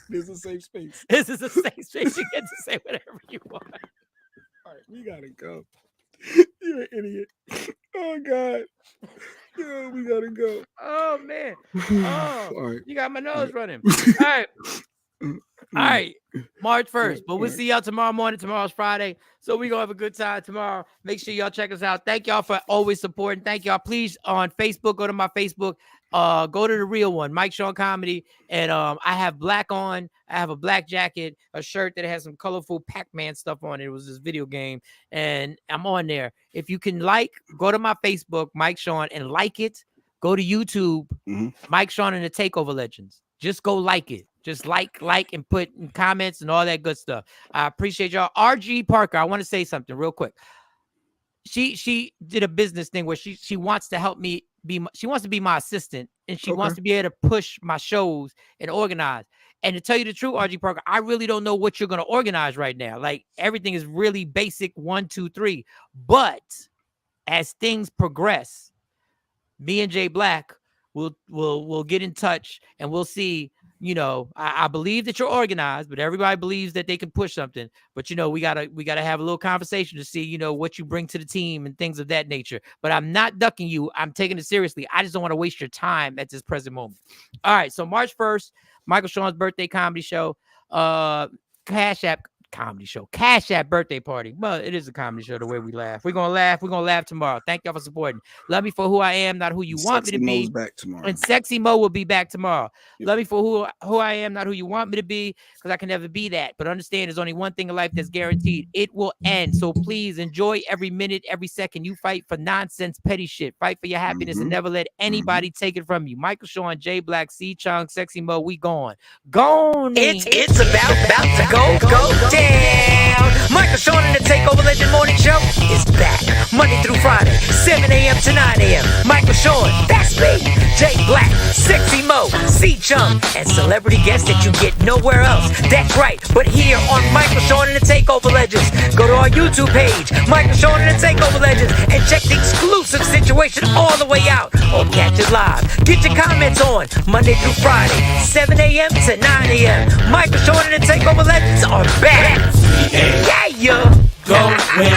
This is a safe space. This is a safe space. You get to say whatever you want. All right, we gotta go. You're an idiot. Oh God. Yeah, we gotta go. Oh man. Oh, all right. You got my nose running. All right. March 1st. But we'll see y'all tomorrow morning. Tomorrow's Friday. So we're gonna have a good time tomorrow. Make sure y'all check us out. Thank y'all for always supporting. Thank y'all. Please on Facebook, go to my Facebook. Go to the real one, Mike Shawn Comedy. And I have black on. I have a black jacket, a shirt that has some colorful Pac-Man stuff on it. It was this video game. And I'm on there. If you can go to my Facebook, Mike Shawn, and like it. Go to YouTube, Mike Shawn and the Takeover Legends. Just go like it. Just like and put in comments and all that good stuff. I appreciate y'all. RG Parker, I want to say something real quick. She did a business thing where she wants to help me she wants to be my assistant, and she wants to be able to push my shows and organize. And to tell you the truth, RG Parker, I really don't know what you're going to organize right now. Like, everything is really basic 1, 2, 3. But as things progress, me and Jay Black will get in touch, and we'll see. You know, I believe that you're organized, but everybody believes that they can push something. But, you know, we gotta have a little conversation to see, you know, what you bring to the team and things of that nature. But I'm not ducking you. I'm taking it seriously. I just don't want to waste your time at this present moment. All right. So March 1st, Michael Shawn's birthday comedy show, Cash App comedy show, Cash App birthday party. Well, it is a comedy show the way we laugh. We're going to laugh tomorrow. Thank y'all for supporting. Love me for who I am, not who you want me to be. Back tomorrow. And Sexy Mo will be back tomorrow. Yep. Love me for who I am, not who you want me to be, because I can never be that. But understand, there's only one thing in life that's guaranteed. It will end. So please enjoy every minute, every second. You fight for nonsense, petty shit. Fight for your happiness and never let anybody take it from you. Michael Shawn, Jay Black, C Chung, Sexy Mo, we gone. Gone. It's about to go down. Michael Shawn and the Takeover Legend Morning Show is back Monday through Friday, 7 a.m. to 9 a.m. Michael Shawn, that's me. Jay Black, Sexy Mo, C Chung, and celebrity guests that you get nowhere else. That's right, but here on Michael Shawn and the Takeover Legends. Go to our YouTube page, Michael Shawn and the Takeover Legends, and check the exclusive situation all the way out, or catch it live. Get your comments on Monday through Friday, 7 a.m. to 9 a.m. Michael Shawn and the Takeover Legends are back. Yeah, Go win.